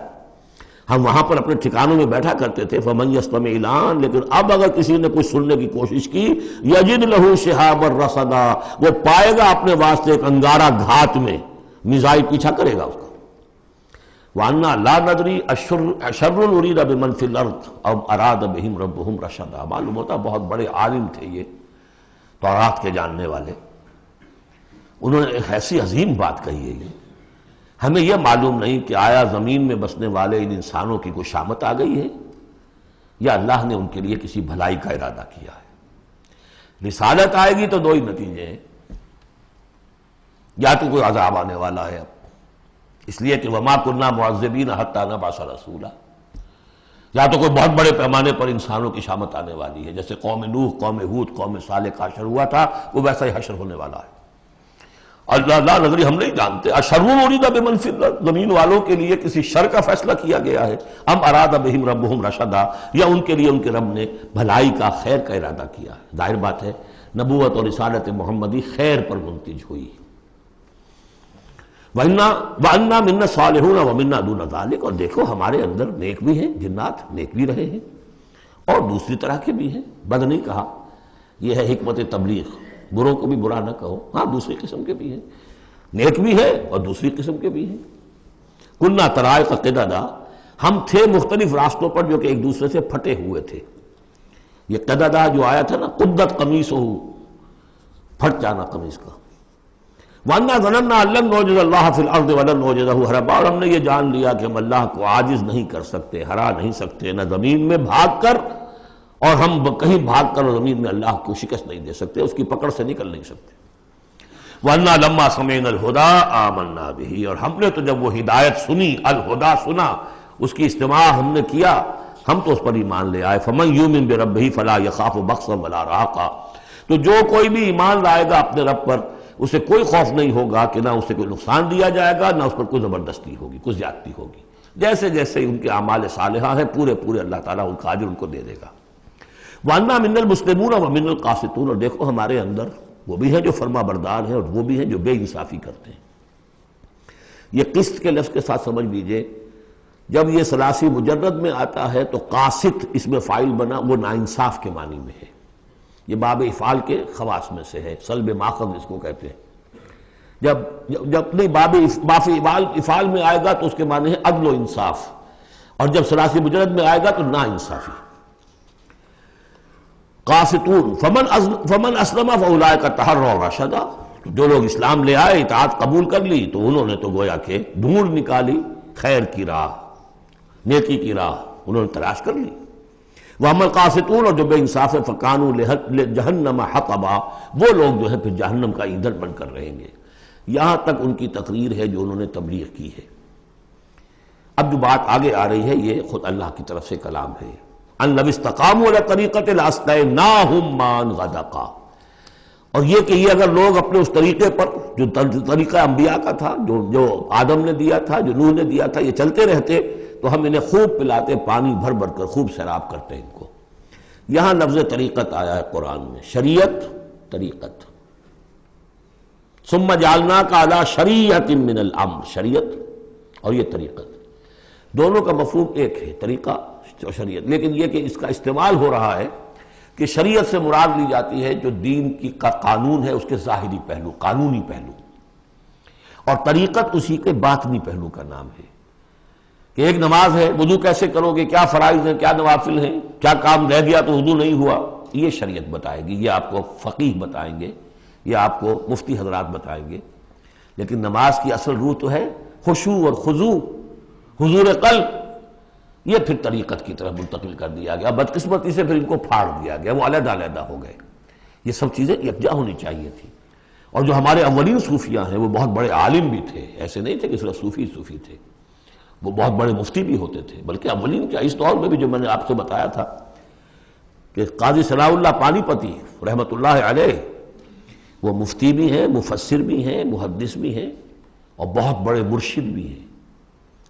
ہم وہاں پر اپنے ٹھکانوں میں بیٹھا کرتے تھے۔ فَمَن يَسْتَمِعِ الْآنَ، لیکن اب اگر کسی نے کچھ سننے کی کوشش کی، يَجِدْ لَهُ شِهَابًا رَصَدًا، وہ پائے گا اپنے واسطے ایک انگارہ گھات میں، میزائل پیچھا کرے گا اس کو۔ وَأَنَّا لَا نَدْرِي أَشَرٌّ أُرِيدَ بِمَنْ فِي الْأَرْضِ أَوْ أَرَادَ بِهِمْ رَبُّهُمْ رَشَدًا۔ معلوم ہوتا بہت بڑے عالم تھے یہ تورات کے جاننے والے، انہوں نے ایک ایسی عظیم بات کہی ہے یہ، ہمیں یہ معلوم نہیں کہ آیا زمین میں بسنے والے ان انسانوں کی کوئی شامت آ گئی ہے یا اللہ نے ان کے لیے کسی بھلائی کا ارادہ کیا ہے۔ رسالت آئے گی تو دو ہی نتیجے ہیں، یا تو کوئی عذاب آنے والا ہے اب، اس لیے کہ وما كنا معذبین حتی نبعث رسولا، یا تو کوئی بہت بڑے پیمانے پر انسانوں کی شامت آنے والی ہے، جیسے قوم نوح، قوم ہود، قوم صالح کا حشر ہوا تھا، وہ ویسا ہی حشر ہونے والا ہے۔ اللہ لا نظری، ہم نہیں جانتے اشر ارید بمن فی الارض، زمین والوں کے لیے کسی شر کا فیصلہ کیا گیا ہے، ام اراد بہم ربہم رشدا، یا ان کے لیے ان کے رب نے بھلائی کا، خیر کا ارادہ کیا ہے۔ ظاہر بات ہے نبوت اور رسالت محمدی خیر پر منتج ہوئی۔ وَأَنَّا مِنَّا الصَّالِحُونَ وَمِنَّا دُونَ ذَلِكَ، اور دیکھو ہمارے اندر نیک بھی ہیں، جنات نیک بھی رہے ہیں اور دوسری طرح کے بھی ہیں، بد نہیں کہا، یہ ہے حکمت تبلیغ، بروں کو بھی برا نہ کہو، ہاں دوسری قسم کے بھی ہیں، نیک بھی ہے اور دوسری قسم کے بھی ہیں۔ كُنَّا طَرَائِقَ قِدَدًا، ہم تھے مختلف راستوں پر جو کہ ایک دوسرے سے پھٹے ہوئے تھے۔ یہ قددا جو آیا تھا نا، قدت قمیصہ، پھٹ جانا قمیص کا۔ وَأَنَّا ظَنَنَّا أَن لَّن نُعْجِزَ اللَّهَ فِي الْأَرْضِ وَلَن نُعْجِزَهُ هَرَبًا، اور ہم نے یہ جان لیا کہ ہم اللہ کو عاجز نہیں کر سکتے، ہرا نہیں سکتے، نہ زمین میں بھاگ کر، اور ہم کہیں بھاگ کر زمین میں اللہ کو شکست نہیں دے سکتے، اس کی پکڑ سے نکل نہیں سکتے۔ وَأَنَّا لَمَّا سَمِعْنَا الْهُدَىٰ آمَنَّا بِهِ، اور ہم نے تو جب وہ ہدایت سنی، الہدا سنا، اس کی استماع ہم نے کیا، ہم تو اس پر ایمان لے آئے۔ فَمَن يُؤْمِن بِرَبِّهِ فَلَا يَخَافُ بَخْسًا وَلَا رَهَقًا، تو جو کوئی بھی ایمان لائے گا اپنے رب پر، اسے کوئی خوف نہیں ہوگا کہ نہ اسے کوئی نقصان دیا جائے گا، نہ اس پر کوئی زبردستی ہوگی، کوئی زیادتی ہوگی، جیسے جیسے ان کے اعمال صالحہ ہیں پورے پورے اللہ تعالیٰ ان کا اجر ان کو دے دے گا۔ وَأَنَّا مِنَّا الْمُسْلِمُونَ وَمِنَّا الْقَاسِطُونَ، اور دیکھو ہمارے اندر وہ بھی ہیں جو فرما بردار ہیں اور وہ بھی ہیں جو بے انصافی کرتے ہیں۔ یہ قسط کے لفظ کے ساتھ سمجھ لیجئے، جب یہ ثلاثی مجرد میں آتا ہے تو قاسط اس میں فاعل بنا، وہ ناانصاف کے معنی میں ہے، یہ باب افعال کے خواص میں سے ہے، سلب ماخذ اس کو کہتے ہیں۔ جب نہیں باب افعال میں آئے گا تو اس کے معنی ہے عدل و انصاف، اور جب ثلاثی مجرد میں آئے گا تو نا انصافی۔ قاسطون فمن اسلم فاولئک تحروا رشدا، جو لوگ اسلام لے آئے، اطاعت قبول کر لی، تو انہوں نے تو گویا کہ ڈھونڈ نکالی خیر کی راہ، نیکی کی راہ انہوں نے تلاش کر لی۔ وَأَمَّا الْقَاسِطُونَ، اور جو بے انصاف ہے، فَكَانُوا لِجَهَنَّمَ حَطَبًا، وہ لوگ جو ہے پھر جہنم کا ایندھن بن کر رہیں گے۔ یہاں تک ان کی تقریر ہے جو انہوں نے تبلیغ کی ہے۔ اب جو بات آگے آ رہی ہے یہ خود اللہ کی طرف سے کلام ہے۔ أَن لَوِ اسْتَقَامُوا عَلَى الطَّرِيقَةِ لَأَسْقَيْنَاهُم مَّاءً غَدَقًا، اور یہ کہ یہ اگر لوگ اپنے اس طریقے پر جو طریقہ انبیاء کا تھا، جو آدم نے دیا تھا، جو نوح نے دیا تھا، یہ چلتے رہتے تو ہم انہیں خوب پلاتے، پانی بھر بھر کر خوب سیراب کرتے ان کو۔ یہاں لفظ طریقت آیا ہے قرآن میں، شریعت، طریقت۔ ثم جعلناک علی شریعۃ من الامر، شریعت اور یہ طریقت، دونوں کا مفہوم ایک ہے، طریقہ اور شریعت، لیکن یہ کہ اس کا استعمال ہو رہا ہے کہ شریعت سے مراد لی جاتی ہے جو دین کا قانون ہے، اس کے ظاہری پہلو، قانونی پہلو، اور طریقت اسی کے باطنی پہلو کا نام ہے کہ ایک نماز ہے، وضو کیسے کرو گے، کیا فرائض ہیں، کیا نوافل ہیں، کیا کام رہ گیا تو وضو نہیں ہوا، یہ شریعت بتائے گی، یہ آپ کو فقیہ بتائیں گے، یہ آپ کو مفتی حضرات بتائیں گے۔ لیکن نماز کی اصل روح تو ہے خشوع اور خضوع، حضور قلب، یہ پھر طریقت کی طرف منتقل کر دیا گیا، بدقسمتی سے پھر ان کو پھاڑ دیا گیا، وہ علیحدہ علیحدہ ہو گئے۔ یہ سب چیزیں یکجا ہونی چاہیے تھی۔ اور جو ہمارے اولین صوفیاء ہیں وہ بہت بڑے عالم بھی تھے، ایسے نہیں تھے کہ صرف صوفی تھے، وہ بہت بڑے مفتی بھی ہوتے تھے، بلکہ اولین کیا اس دور میں بھی جو میں نے آپ سے بتایا تھا کہ قاضی صلاح اللہ پانی پتی رحمۃ اللہ علیہ، وہ مفتی بھی ہیں، مفسر بھی ہیں، محدث بھی ہیں، اور بہت بڑے مرشد بھی ہیں۔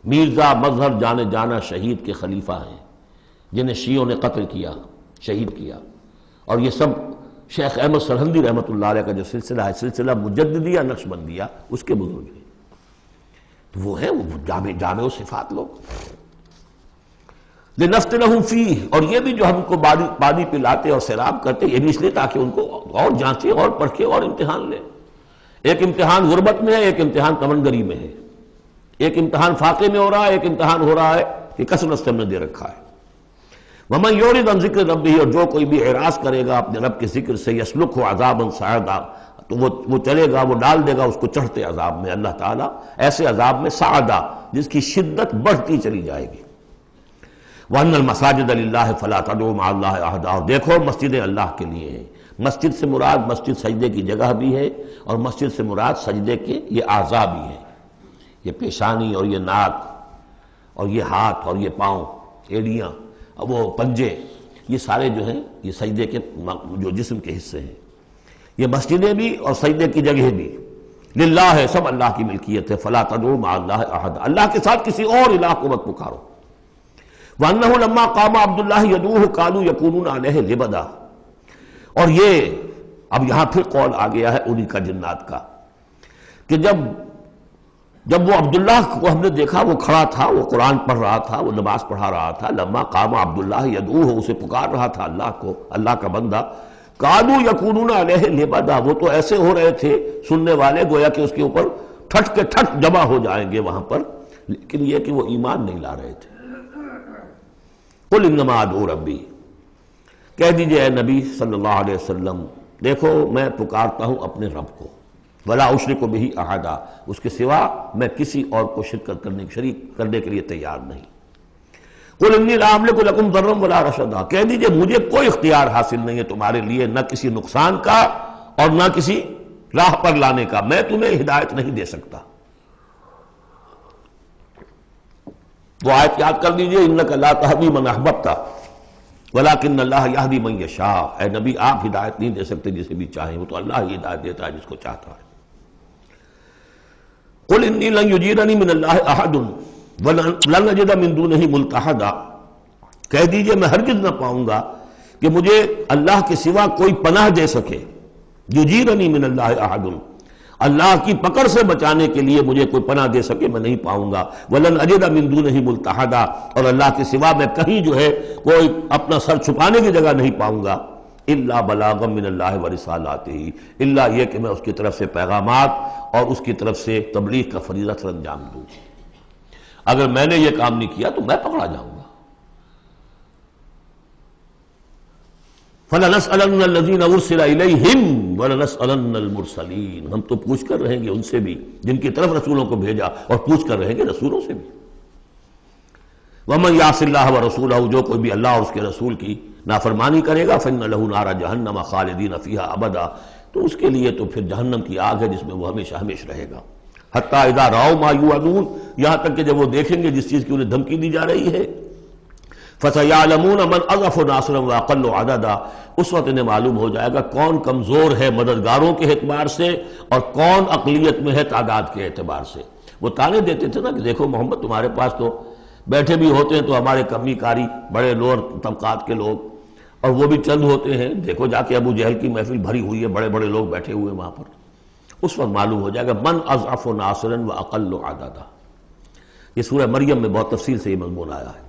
میرزا مظہر جانے جانا شہید کے خلیفہ ہیں، جنہیں شیعوں نے قتل کیا، شہید کیا، اور یہ سب شیخ احمد سرہندی رحمۃ اللہ علیہ کا جو سلسلہ ہے، سلسلہ مجددیہ نقشبندیہ، اس کے بزرگ ہیں، تو وہ ہیں وہ جامع و صفات لوگ۔ لِنَفْتِنَهُمْ فِيهِ، اور یہ بھی جو ہم کو پانی پلاتے اور سیراب کرتے، یہ بھی اس لیے تاکہ ان کو اور جانچے اور پرکھے اور امتحان لیں۔ ایک امتحان غربت میں ہے، ایک امتحان تمنگری میں ہے۔ ایک امتحان فاقے میں ہو رہا ہے، ایک امتحان ہو رہا ہے کہ کثرت سے ہم نے دے رکھا ہے۔ وَمَن يُعْرِضْ عَن ذِكْرِ رَبِّهِ، اور جو کوئی بھی اعراض کرے گا اپنے رب کے ذکر سے، يَسْلُكْهُ عَذَابًا صَعَدًا، تو وہ چلے گا، وہ ڈال دے گا اس کو چڑھتے عذاب میں، اللہ تعالیٰ ایسے عذاب میں صعدا جس کی شدت بڑھتی چلی جائے گی۔ وَأَنَّ الْمَسَاجِدَ لِلَّهِ فَلَا تَدْعُوا مَعَ اللَّهِ أَحَدًا، اور دیکھو مسجدیں اللہ کے لیے ہیں۔ مسجد سے مراد مسجد سجدے کی جگہ بھی ہے، اور مسجد سے مراد سجدے کے یہ اعضاء بھی ہیں، یہ پیشانی اور یہ ناک اور یہ ہاتھ اور یہ پاؤں، ایڑیاں، وہ پنجے، یہ سارے جو ہیں یہ سجدے کے جو جسم کے حصے ہیں۔ یہ مسجدیں بھی اور سجدے کی جگہ بھی للہ ہے، سب اللہ کی ملکیت ہے۔ فلا تدعوا مع اللہ احد، اللہ کے ساتھ کسی اور الہ کو مت پکارو۔ وانہ لما قام عبد اللہ یدعوہ قالوا یکونون علیہ لبدا، اور یہ اب یہاں پھر قول آ گیا ہے انہی کا جنات کا کہ جب وہ عبداللہ کو ہم نے دیکھا وہ کھڑا تھا، وہ قرآن پڑھ رہا تھا، وہ نماز پڑھا رہا تھا، لما قام عبداللہ یدعوہ، اسے پکار رہا تھا اللہ کو، اللہ کا بندہ، قالوا یکونون علیہ لبدا، وہ تو ایسے ہو رہے تھے سننے والے گویا کہ اس کے اوپر ٹھٹ کے ٹھٹ جمع ہو جائیں گے وہاں پر، لیکن یہ کہ وہ ایمان نہیں لا رہے تھے۔ قل انما ادعو ربی، کہہ دیجئے اے نبی صلی اللہ علیہ وسلم، دیکھو میں پکارتا ہوں اپنے رب کو، ولا اشرک بہ احدا، اس کے سوا میں کسی اور کو شریک کرنے کے لیے تیار نہیں۔ قل انی لا املک لکم ضرا ولا رشدا، کہہ دیجئے مجھے کوئی اختیار حاصل نہیں ہے تمہارے لیے، نہ کسی نقصان کا اور نہ کسی راہ پر لانے کا، میں تمہیں ہدایت نہیں دے سکتا۔ وہ آیت یاد کر دیجئے، انک لا تہدی من احببت ولکن اللہ یہدی من یشاء، اے نبی آپ ہدایت نہیں دے سکتے جسے بھی چاہیں، وہ تو اللہ ہی ہدایت دیتا ہے جس کو چاہتا ہے۔ قل انی لن یجیرنی من اللہ احد ولن اجد من دونہ ملتحدا، کہہ دیجئے میں ہرگز نہ پاؤں گا کہ مجھے اللہ کے سوا کوئی پناہ دے سکے، یجیرنی من اللہ احد، اللہ کی پکڑ سے بچانے کے لیے مجھے کوئی پناہ دے سکے میں نہیں پاؤں گا، ولن اجد من دونہ ملتحدا، اور اللہ کے سوا میں کہیں جو ہے کوئی اپنا سر چھپانے کی جگہ نہیں پاؤں گا، الا بلاغا من اللہ ورسالاتہ، الا یہ کہ میں اس کی طرف سے پیغامات اور اس کی طرف سے تبلیغ کا فریضہ سر انجام دوں۔ اگر میں نے یہ کام نہیں کیا تو میں پکڑا جاؤں گا۔ فَلَنَسْأَلَنَّ الَّذِينَ أُرْسِلَ إِلَيْهِمْ وَلَنَسْأَلَنَّ الْمُرْسَلِينَ، ہم تو پوچھ کر رہیں گے ان سے بھی جن کی طرف رسولوں کو بھیجا، اور پوچھ کر رہیں گے رسولوں سے بھی۔ وَمَن يَعْصِ اللَّهَ وَرَسُولَهُ، جو کوئی بھی اللہ اور اس کے رسول کی نافرمانی کرے گا، فَإِنَّ لَهُ نَارَ جَهَنَّمَ خَالِدِينَ فِيهَا أَبَدًا، تو اس کے لیے تو پھر جہنم کی آگ ہے جس میں وہ ہمیشہ ہمیشہ رہے گا۔ حَتَّى إِذَا رَأَوْا مَا يُوعَدُونَ، یہاں تک کہ جب وہ دیکھیں گے جس چیز کی انہیں دھمکی دی جا رہی ہے، فَسَيَعْلَمُونَ مَنْ أَضْعَفُ نَاصِرًا وَأَقَلُّ عَدَدًا، اس وقت انہیں معلوم ہو جائے گا کون کمزور ہے مددگاروں کے اعتبار سے اور کون اقلیت میں ہے تعداد کے اعتبار سے۔ وہ تانے دیتے تھے نا کہ دیکھو محمد تمہارے پاس تو بیٹھے بھی ہوتے ہیں تو ہمارے کمی کاری بڑے لوور طبقات کے لوگ، اور وہ بھی چند ہوتے ہیں، دیکھو جا کے ابو جہل کی محفل بھری ہوئی ہے، بڑے بڑے لوگ بیٹھے ہوئے وہاں پر۔ اس وقت معلوم ہو جائے گا من اضعف ناصرا واقل عددا۔ یہ سورہ مریم میں بہت تفصیل سے یہ مضمون آیا ہے۔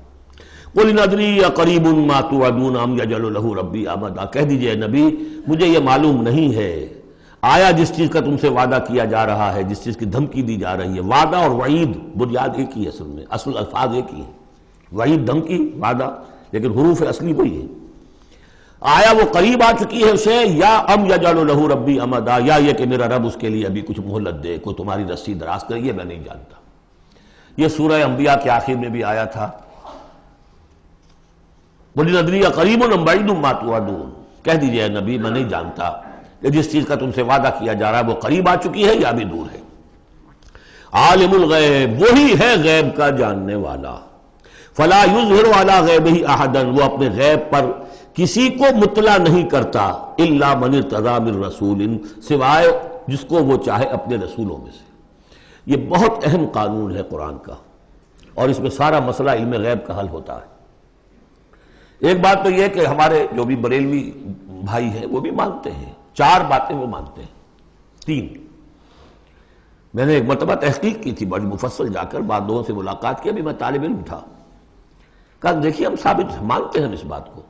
قل ان ادری اقریب ما توعدون ام یجعل له ربی امدا، کہہ دیجئے نبی مجھے یہ معلوم نہیں ہے، آیا جس چیز کا تم سے وعدہ کیا جا رہا ہے، جس چیز کی دھمکی دی جا رہی ہے، وعدہ اور وعید بنیاد ایک ہی ہے، اصل میں اصل الفاظ ایک ہی ہیں، وعید دھمکی، وعدہ، لیکن حروف اصلی وہی ہے۔ آیا وہ قریب آ چکی ہے اسے، یا ام یجعل له ربی امدا، یا یہ کہ میرا رب اس کے لیے ابھی کچھ مہلت دے، کوئی تمہاری رسی دراز کرے، یہ میں نہیں جانتا۔ یہ سورہ انبیاء کے آخر میں بھی آیا تھا، قل ان ادری اقریب ام بعید ما توعدون، کہہ دیجئے اے نبی میں نہیں جانتا کہ جس چیز کا تم سے وعدہ کیا جا رہا ہے وہ قریب آ چکی ہے یا بھی دور ہے۔ عالم الغیب، وہی ہے غیب کا جاننے والا، فلا یظہر علی غیبہ احدا، وہ اپنے غیب پر کسی کو مطلع نہیں کرتا، الا من ارتضی من رسول، سوائے جس کو وہ چاہے اپنے رسولوں میں سے۔ یہ بہت اہم قانون ہے قرآن کا، اور اس میں سارا مسئلہ علم غیب کا حل ہوتا ہے۔ ایک بات تو یہ کہ ہمارے جو بھی بریلوی بھائی ہیں وہ بھی مانتے ہیں، 4 باتیں وہ مانتے ہیں، 3۔ میں نے ایک مرتبہ تحقیق کی تھی بڑی مفصل، جا کر بعد لوگوں سے ملاقات کی، ابھی میں طالب علم تھا، کہا دیکھیے ہم ثابت مانتے ہیں اس بات کو،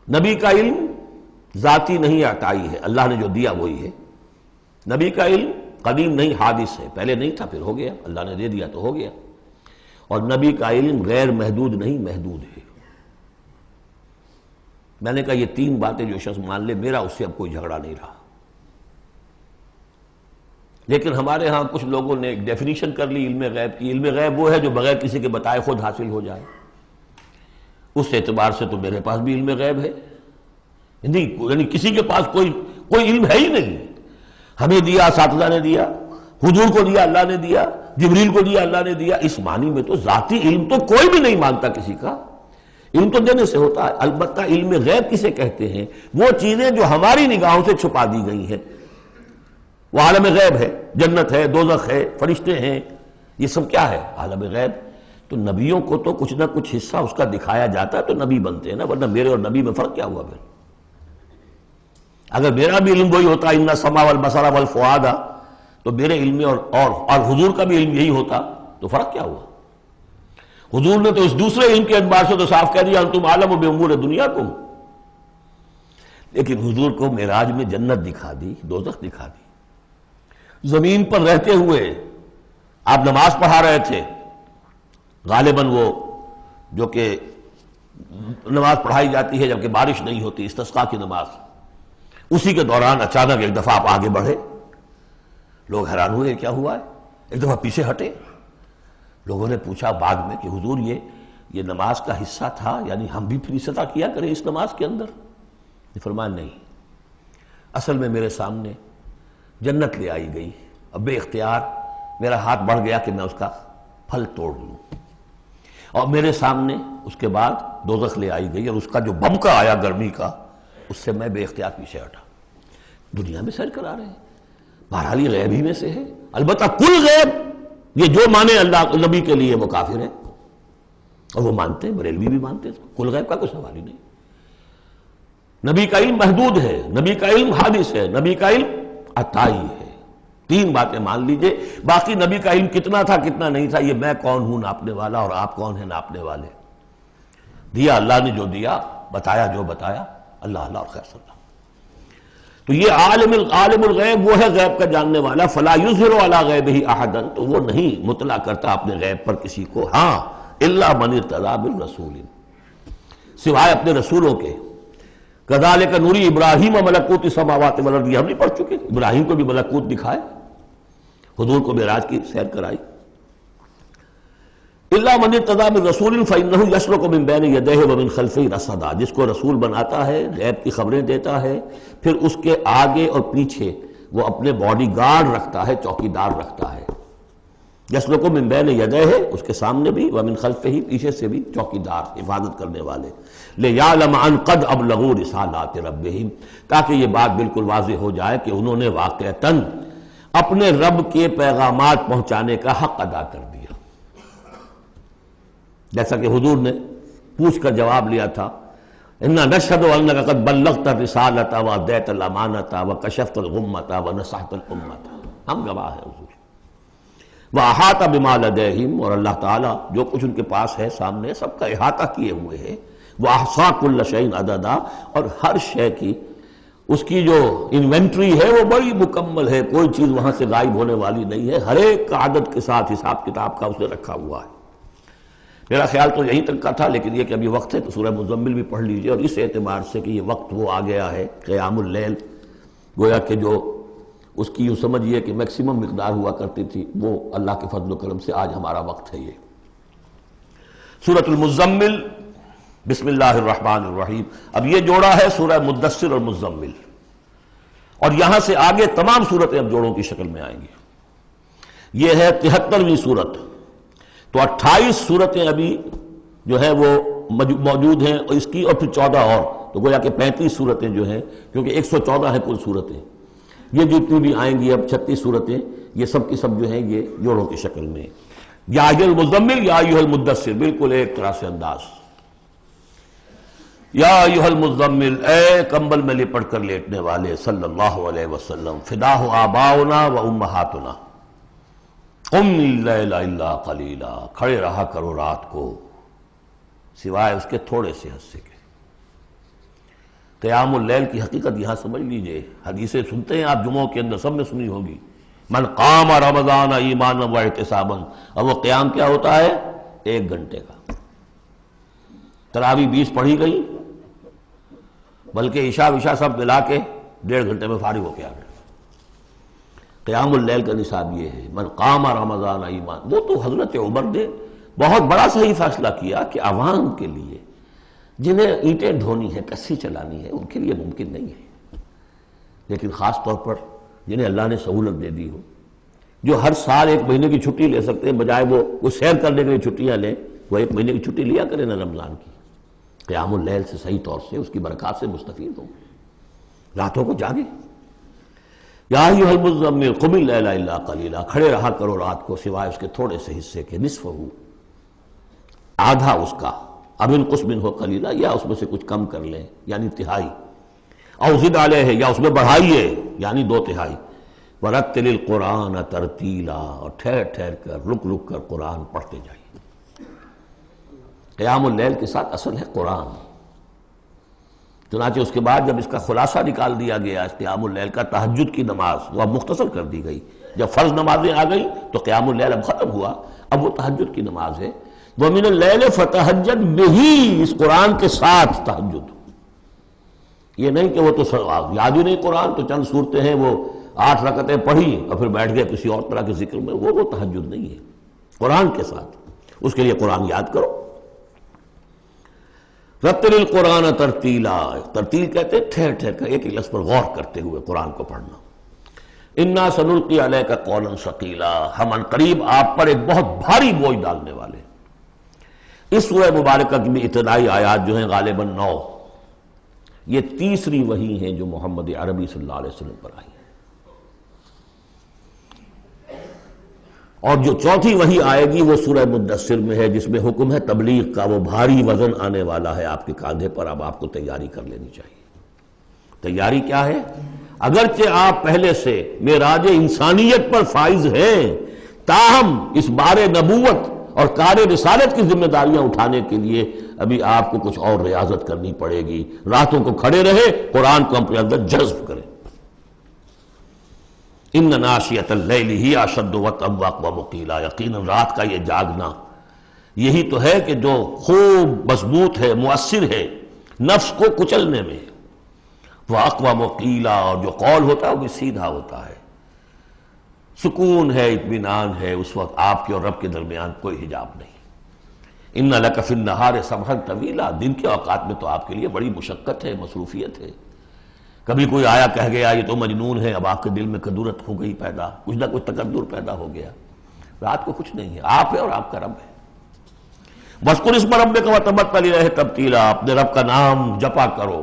نبی کا علم ذاتی نہیں عطائی ہے، اللہ نے جو دیا وہی ہے، نبی کا علم قدیم نہیں، حادث ہے، پہلے نہیں تھا پھر ہو گیا، اللہ نے دے دیا تو ہو گیا۔ اور نبی کا علم غیر محدود نہیں، محدود ہے۔ میں نے کہا یہ تین باتیں جو شخص مان لے، میرا اس سے اب کوئی جھگڑا نہیں رہا۔ لیکن ہمارے ہاں کچھ لوگوں نے ایک ڈیفینیشن کر لی علم غیب کی، علم غیب وہ ہے جو بغیر کسی کے بتائے خود حاصل ہو جائے۔ اس اعتبار سے تو میرے پاس بھی علم غیب ہے، نہیں یعنی کسی کے پاس کوئی علم ہے ہی نہیں۔ ہمیں دیا اساتذہ نے دیا، حضور کو دیا اللہ نے دیا، جبریل کو دیا اللہ نے دیا، اس معنی میں تو ذاتی علم تو کوئی بھی نہیں مانگتا کسی کا، علم تو دینے سے ہوتا ہے۔ البتہ علم غیب کسے کہتے ہیں؟ وہ چیزیں جو ہماری نگاہوں سے چھپا دی گئی ہیں، وہ عالم غیب ہے، جنت ہے، دوزخ ہے، فرشتے ہیں، یہ سب کیا ہے؟ عالم غیب۔ تو نبیوں کو تو کچھ نہ کچھ حصہ اس کا دکھایا جاتا ہے تو نبی بنتے ہیں نا، ورنہ میرے اور نبی میں فرق کیا ہوا پھر؟ اگر میرا بھی علم وہی ہوتا ان السمع والبصر والفؤاد، تو میرے علم میں اور حضور کا بھی علم یہی ہوتا تو فرق کیا ہوا؟ حضور نے تو اس دوسرے علم کے اعتبار سے تو صاف کہہ دیا انتم عالم بامور دنیاکم، لیکن حضور کو معراج میں جنت دکھا دی، دوزخ دکھا دی۔ زمین پر رہتے ہوئے آپ نماز پڑھا رہے تھے، غالباً وہ جو کہ نماز پڑھائی جاتی ہے جبکہ بارش نہیں ہوتی، استسقاء کی نماز، اسی کے دوران اچانک ایک دفعہ آپ آگے بڑھے، لوگ حیران ہوئے کیا ہوا ہے، ایک دفعہ پیچھے ہٹے۔ لوگوں نے پوچھا بعد میں کہ حضور یہ نماز کا حصہ تھا، یعنی ہم بھی پھر استطاع کیا کریں اس نماز کے اندر؟ یہ فرمایا نہیں، اصل میں میرے سامنے جنت لے آئی گئی، اب بے اختیار میرا ہاتھ بڑھ گیا کہ میں اس کا پھل توڑ لوں، اور میرے سامنے اس کے بعد دوزخ لے آئی گئی، اور اس کا جو بمکا آیا گرمی کا، اس سے میں بے اختیار پیچھے ہٹا۔ دنیا میں سیر کرا رہے ہیں، بہرحال یہ غیب ہی میں سے ہے۔ البتہ کل غیب، یہ جو مانے اللہ نبی کے لیے وہ کافر ہے، اور وہ مانتے ہیں، بریلوی بھی مانتے ہیں، کل غیب کا کوئی سوال ہی نہیں۔ نبی کا علم محدود ہے، نبی کا علم حادث ہے، نبی کا علم عطائی ہے۔ تین باتیں مان لیجئے، باقی نبی کا علم کتنا تھا کتنا نہیں تھا، یہ میں کون ہوں ناپنے والا اور آپ کون ہیں ناپنے والے؟ دیا اللہ نے جو دیا، بتایا جو بتایا، اللہ اللہ اور خیر صلی اللہ۔ تو یہ عالم الغیب وہ ہے غیب کا جاننے والا، فلا یظہر علی غیبہ احدا، تو وہ نہیں مطلع کرتا اپنے غیب پر کسی کو، ہاں الا من ارتضی بالرسول، سوائے اپنے رسولوں کے۔ کذالک نوری ابراہیم ملکوت السماوات والارض، ہم نہیں پڑھ چکے؟ ابراہیم کو بھی ملکوت دکھائے، حضور کو معراج کی سیر کرائی۔ الا من ارتضی بالرسول فانہ یسلک من بین یدیہ ومن خلفہ رصدا، جس کو رسول بناتا ہے، غیب کی خبریں دیتا ہے، پھر اس کے آگے اور پیچھے وہ اپنے باڈی گارڈ رکھتا ہے، چوکیدار رکھتا ہے۔ یسلک من بین یدیہ، اس کے سامنے بھی، ومن خلفہ، پیچھے سے بھی چوکیدار، حفاظت کرنے والے۔ لیعلم ان قد ابلغوا رسالات ربہم، تاکہ یہ بات بالکل واضح ہو جائے کہ انہوں نے واقعتاً اپنے رب کے پیغامات پہنچانے کا حق ادا کر دیا۔ جیسا کہ حضور نے پوچھ کر جواب لیا تھا، انا نشہد انک قد بلغت الرسالۃ وادیت الامانۃ وکشفت الغمۃ ونصحت الامۃ، ہم گواہ ہیں حضور۔ واحاط بما لدیہم، اور اللہ تعالیٰ جو کچھ ان کے پاس ہے سامنے سب کا احاطہ کیے ہوئے ہے۔ واحصا کل شیء عددا، اور ہر شے کی اس کی جو انوینٹری ہے وہ بڑی مکمل ہے، کوئی چیز وہاں سے غائب ہونے والی نہیں ہے، ہر ایک کا عدد کے ساتھ حساب کتاب کا اس نے رکھا ہوا ہے۔ میرا خیال تو یہیں تک کا تھا، لیکن یہ کہ ابھی وقت ہے تو سورہ مزمل بھی پڑھ لیجئے، اور اس اعتبار سے کہ یہ وقت وہ آ گیا ہے قیام اللیل، گویا کہ جو اس کی یوں سمجھیے کہ میکسیمم مقدار ہوا کرتی تھی، وہ اللہ کے فضل و کرم سے آج ہمارا وقت ہے۔ یہ سورۃ المزمل، بسم اللہ الرحمن الرحیم۔ اب یہ جوڑا ہے سورہ مدثر اور مزمل، اور یہاں سے آگے تمام سورتیں اب جوڑوں کی شکل میں آئیں گی۔ یہ ہے 73ویں سورت، تو 28 سورتیں ابھی جو ہے وہ موجود ہیں، اور اس کی اور پھر 14 اور، تو گویا کہ 35 سورتیں جو ہیں، کیونکہ 114 ہیں کل سورتیں، یہ جتنی بھی آئیں گی اب 36 سورتیں، یہ سب کی سب جو ہیں یہ جوڑوں کی شکل میں۔ یا ایھا المزمل یا ایھا المدثر، بالکل ایک طرح سے انداز۔ یا ایھا المزمل، اے کمبل میں لپٹ کر لیٹنے والے، صلی اللہ علیہ وسلم، فداہ آباؤنا و امہاتنا، قم اللیل الا قلیلا، کھڑے رہا کرو رات کو سوائے اس کے تھوڑے سے حصے کے۔ قیام اللیل کی حقیقت یہاں سمجھ لیجئے، حدیثیں سنتے ہیں آپ جمعوں کے اندر، سب نے سنی ہوگی، من قام رمضان ایمانا واحتسابا، اور وہ قیام کیا ہوتا ہے؟ 1 گھنٹے کا۔ تراویح 20 پڑھی گئی، بلکہ عشاء وشاء سب ملا کے 1.5 گھنٹے میں فارغ ہو کے آ گئے۔ قیام اللیل کا نصاب یہ ہے، من قام رمضان ایمان۔ وہ تو حضرت عمر نے بہت بڑا صحیح فیصلہ کیا کہ عوام کے لیے جنہیں اینٹیں ڈھونی ہے، کسی چلانی ہے، ان کے لیے ممکن نہیں ہے، لیکن خاص طور پر جنہیں اللہ نے سہولت دے دی ہو، جو ہر سال 1 مہینے کی چھٹی لے سکتے ہیں، بجائے وہ سیر کرنے کے لیے چھٹیاں لیں، وہ 1 مہینے کی چھٹی لیا کریں نا رمضان کی، قیام اللیل سے صحیح طور سے اس کی برکات سے مستفید ہوں، راتوں کو جاگیں۔ یا ایھا المزمل قم اللیل الا قلیلا، کھڑے رہا کرو رات کو سوائے اس کے تھوڑے سے حصے کے، نصفہ، آدھا اس کا، اب انقص منہ قلیلا، یا اس میں سے کچھ کم کر لیں یعنی تہائی، او زد علیہ، یا اس میں بڑھائیے یعنی 2/3، ورتل القرآن ترتیلا، اور ٹھہر ٹھہر کر رک رک کر قرآن پڑھتے جائیے۔ قیام اللیل کے ساتھ اصل ہے قرآن۔ چنانچہ اس کے بعد جب اس کا خلاصہ نکال دیا گیا اس قیام اللیل کا، تہجد کی نماز وہ اب مختصر کر دی گئی، جب فرض نمازیں آ گئی تو قیام اللیل اب ختم ہوا، اب وہ تہجد کی نماز ہے۔ وَمِنَ اللَّيْلِ فَتَہجد بِهِ، اس قرآن کے ساتھ تہجد، یہ نہیں کہ وہ تو یاد ہی نہیں قرآن تو چند صورتیں ہیں وہ 8 رکعتیں پڑھی اور پھر بیٹھ گئے کسی اور طرح کے ذکر میں، وہ تہجد نہیں ہے، قرآن کے ساتھ، اس کے لیے قرآن یاد کرو۔ رتل القرآن ترتیلا، ترتیل کہتے ہیں ٹھہر ٹھہر کر ایک لفظ پر غور کرتے ہوئے قرآن کو پڑھنا۔ انا سنلقی علیک قولا ثقیلا، ہم عنقریب آپ پر ایک بہت بھاری بوجھ ڈالنے والے۔ اس سورہ مبارکہ کی بھی ابتدائی آیات جو ہیں غالباً 9، یہ تیسری وحی ہیں جو محمد عربی صلی اللہ علیہ وسلم پر آئی ہیں، اور جو چوتھی وحی آئے گی وہ سورہ مدثر میں ہے، جس میں حکم ہے تبلیغ کا، وہ بھاری وزن آنے والا ہے آپ کے کاندھے پر، اب آپ کو تیاری کر لینی چاہیے۔ تیاری کیا ہے؟ اگرچہ آپ پہلے سے معراج انسانیت پر فائز ہیں، تاہم اس بار نبوت اور کار رسالت کی ذمہ داریاں اٹھانے کے لیے ابھی آپ کو کچھ اور ریاضت کرنی پڑے گی۔ راتوں کو کھڑے رہے، قرآن کو اپنے اندر جذب کریں۔ ان ناشیۃ اللیل ہی اشد وطئا واقوم قیلا، یقیناً رات کا یہ جاگنا یہی تو ہے کہ جو خوب مضبوط ہے، مؤثر ہے نفس کو کچلنے میں، واقوم قیلا، اور جو قول ہوتا ہے وہ بھی سیدھا ہوتا ہے، سکون ہے، اطمینان ہے، اس وقت آپ کے اور رب کے درمیان کوئی حجاب نہیں۔ ان لک فی النہار سبحا طویلا، دن کے اوقات میں تو آپ کے لیے بڑی مشقت ہے، مصروفیت ہے۔ کبھی کوئی آیا کہہ گیا یہ تو مجنون ہے، اب آپ کے دل میں کدورت ہو گئی پیدا، کچھ نہ کچھ تکدر پیدا ہو گیا۔ رات کو کچھ نہیں ہے، آپ ہے اور آپ کا رب ہے۔ وَاذْكُرِ اسْمَ رَبِّكَ وَتَبَتَّلْ إِلَيْهِ تَبْتِيلًا، اپنے رب کا نام جپا کرو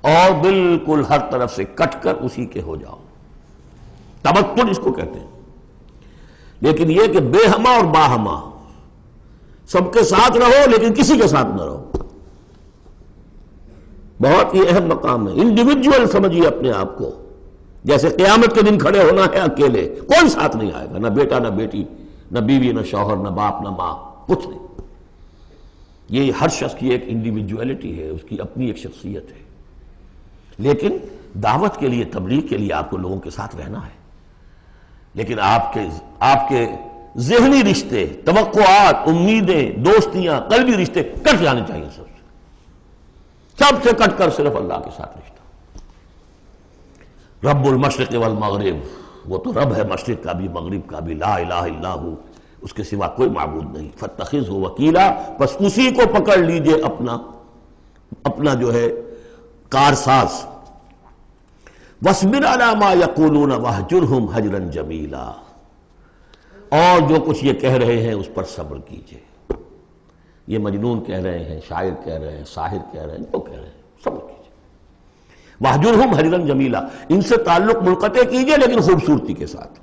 اور بالکل ہر طرف سے کٹ کر اسی کے ہو جاؤ۔ تبتل اس کو کہتے ہیں، لیکن یہ کہ بے ہما اور باہما، سب کے ساتھ رہو لیکن کسی کے ساتھ نہ رہو، بہت ہی اہم مقام ہے۔ انڈیویجول سمجھیے اپنے آپ کو، جیسے قیامت کے دن کھڑے ہونا ہے اکیلے، کوئی ساتھ نہیں آئے گا، نہ بیٹا نہ بیٹی، نہ بیوی نہ شوہر، نہ باپ نہ ماں، کچھ نہیں۔ یہ ہر شخص کی ایک انڈیویجویلٹی ہے، اس کی اپنی ایک شخصیت ہے، لیکن دعوت کے لیے، تبلیغ کے لیے آپ کو لوگوں کے ساتھ رہنا ہے، لیکن آپ کے ذہنی رشتے، توقعات، امیدیں، دوستیاں، قلبی رشتے کٹ جانے چاہیے، سب سے کٹ کر صرف اللہ کے ساتھ رشتہ۔ رب المشرق والمغرب، وہ تو رب ہے مشرق کا بھی مغرب کا بھی، لا الہ الا ہو، اس کے سوا کوئی معبود نہیں۔ فاتخذہ وکیلا، بس اسی کو پکڑ لیجئے اپنا جو ہے کارساز۔ وَاصْبِرْ عَلَىٰ مَا يَقُولُونَ وَاهْجُرْهُمْ هَجْرًا جَمِيلًا، اور جو کچھ یہ کہہ رہے ہیں اس پر صبر کیجئے۔ یہ مجنون کہہ رہے ہیں، شاعر کہہ رہے ہیں، ساحر کہہ رہے ہیں، جو کہہ رہے ہیں، صبر کیجئے۔ وَاهْجُرْهُمْ هَجْرًا جَمِيلًا، ان سے تعلق منقطع کیجئے لیکن خوبصورتی کے ساتھ،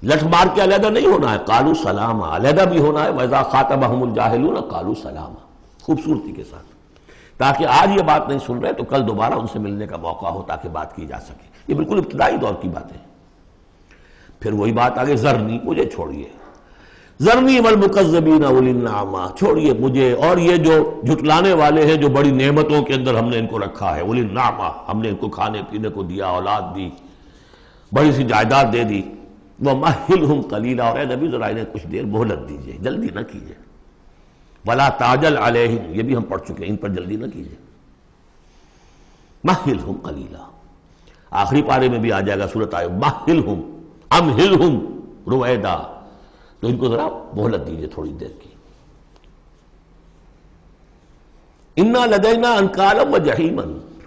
لٹ مار کے علیحدہ نہیں ہونا ہے، قالوا سلاما، علیحدہ بھی ہونا ہے، وَإِذَا خَاطَبَهُمُ الْجَاهِلُونَ قَالُوا سَلَامًا، خوبصورتی کے ساتھ، تاکہ آج یہ بات نہیں سن رہے تو کل دوبارہ ان سے ملنے کا موقع ہو، تاکہ بات کی جا سکے۔ یہ بالکل ابتدائی دور کی باتیں ہیں۔ پھر وہی بات آگے، ذرنی، مجھے چھوڑیے، ذرنی والمکذبین اولی النعمہ، چھوڑیے مجھے اور یہ جو جھٹلانے والے ہیں، جو بڑی نعمتوں کے اندر ہم نے ان کو رکھا ہے، اولی النعمہ، ہم نے ان کو کھانے پینے کو دیا، اولاد دی، بڑی سی جائیداد دے دی. وَمَهِّلْهُمْ قَلِيلًا، اور اے نبی ذرا انہیں کچھ دیر مہلت دیجیے، جلدی نہ کیجیے. وَلَا تَعْجَلْ عَلَيْهِمْ، یہ بھی ہم پڑھ چکے ہیں، ان پر جلدی نہ کیجیے. مَهِّلْهُمْ قَلِيلًا، آخری پارے میں بھی آ جائے گا سورۃ آئے مَهِّلْهُمْ أَمْهِلْهُمْ رُوَيْدًا، تو ان کو ذرا مہلت دیجیے تھوڑی دیر کی. اِنَّا لَدَيْنَا أَنْكَالًا وَجَحِيمًا،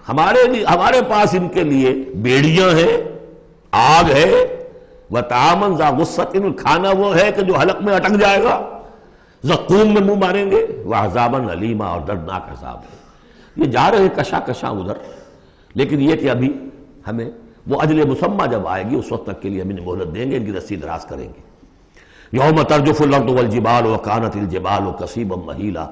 ہمارے پاس ان کے لیے بیڑیاں ہیں، آگ ہے. وَطَعَامًا ذَا غُصَّةٍ، کھانا وہ ہے کہ جو حلق میں اٹک جائے گا، زقوم میں منہ ماریں گے. وَعَذَابًا أَلِيمًا، اور دردناک عذاب ہے. یہ جا رہے کشا کشا ادھر، لیکن یہ کہ ابھی ہمیں وہ اجل مسمى جب آئے گی اس وقت تک کے لیے ہم انہیں مہلت دیں گے، ان کی رسی دراز کریں گے. یوم ترجف الارض والجبال وکانت الجبال کثیبا مہیلا،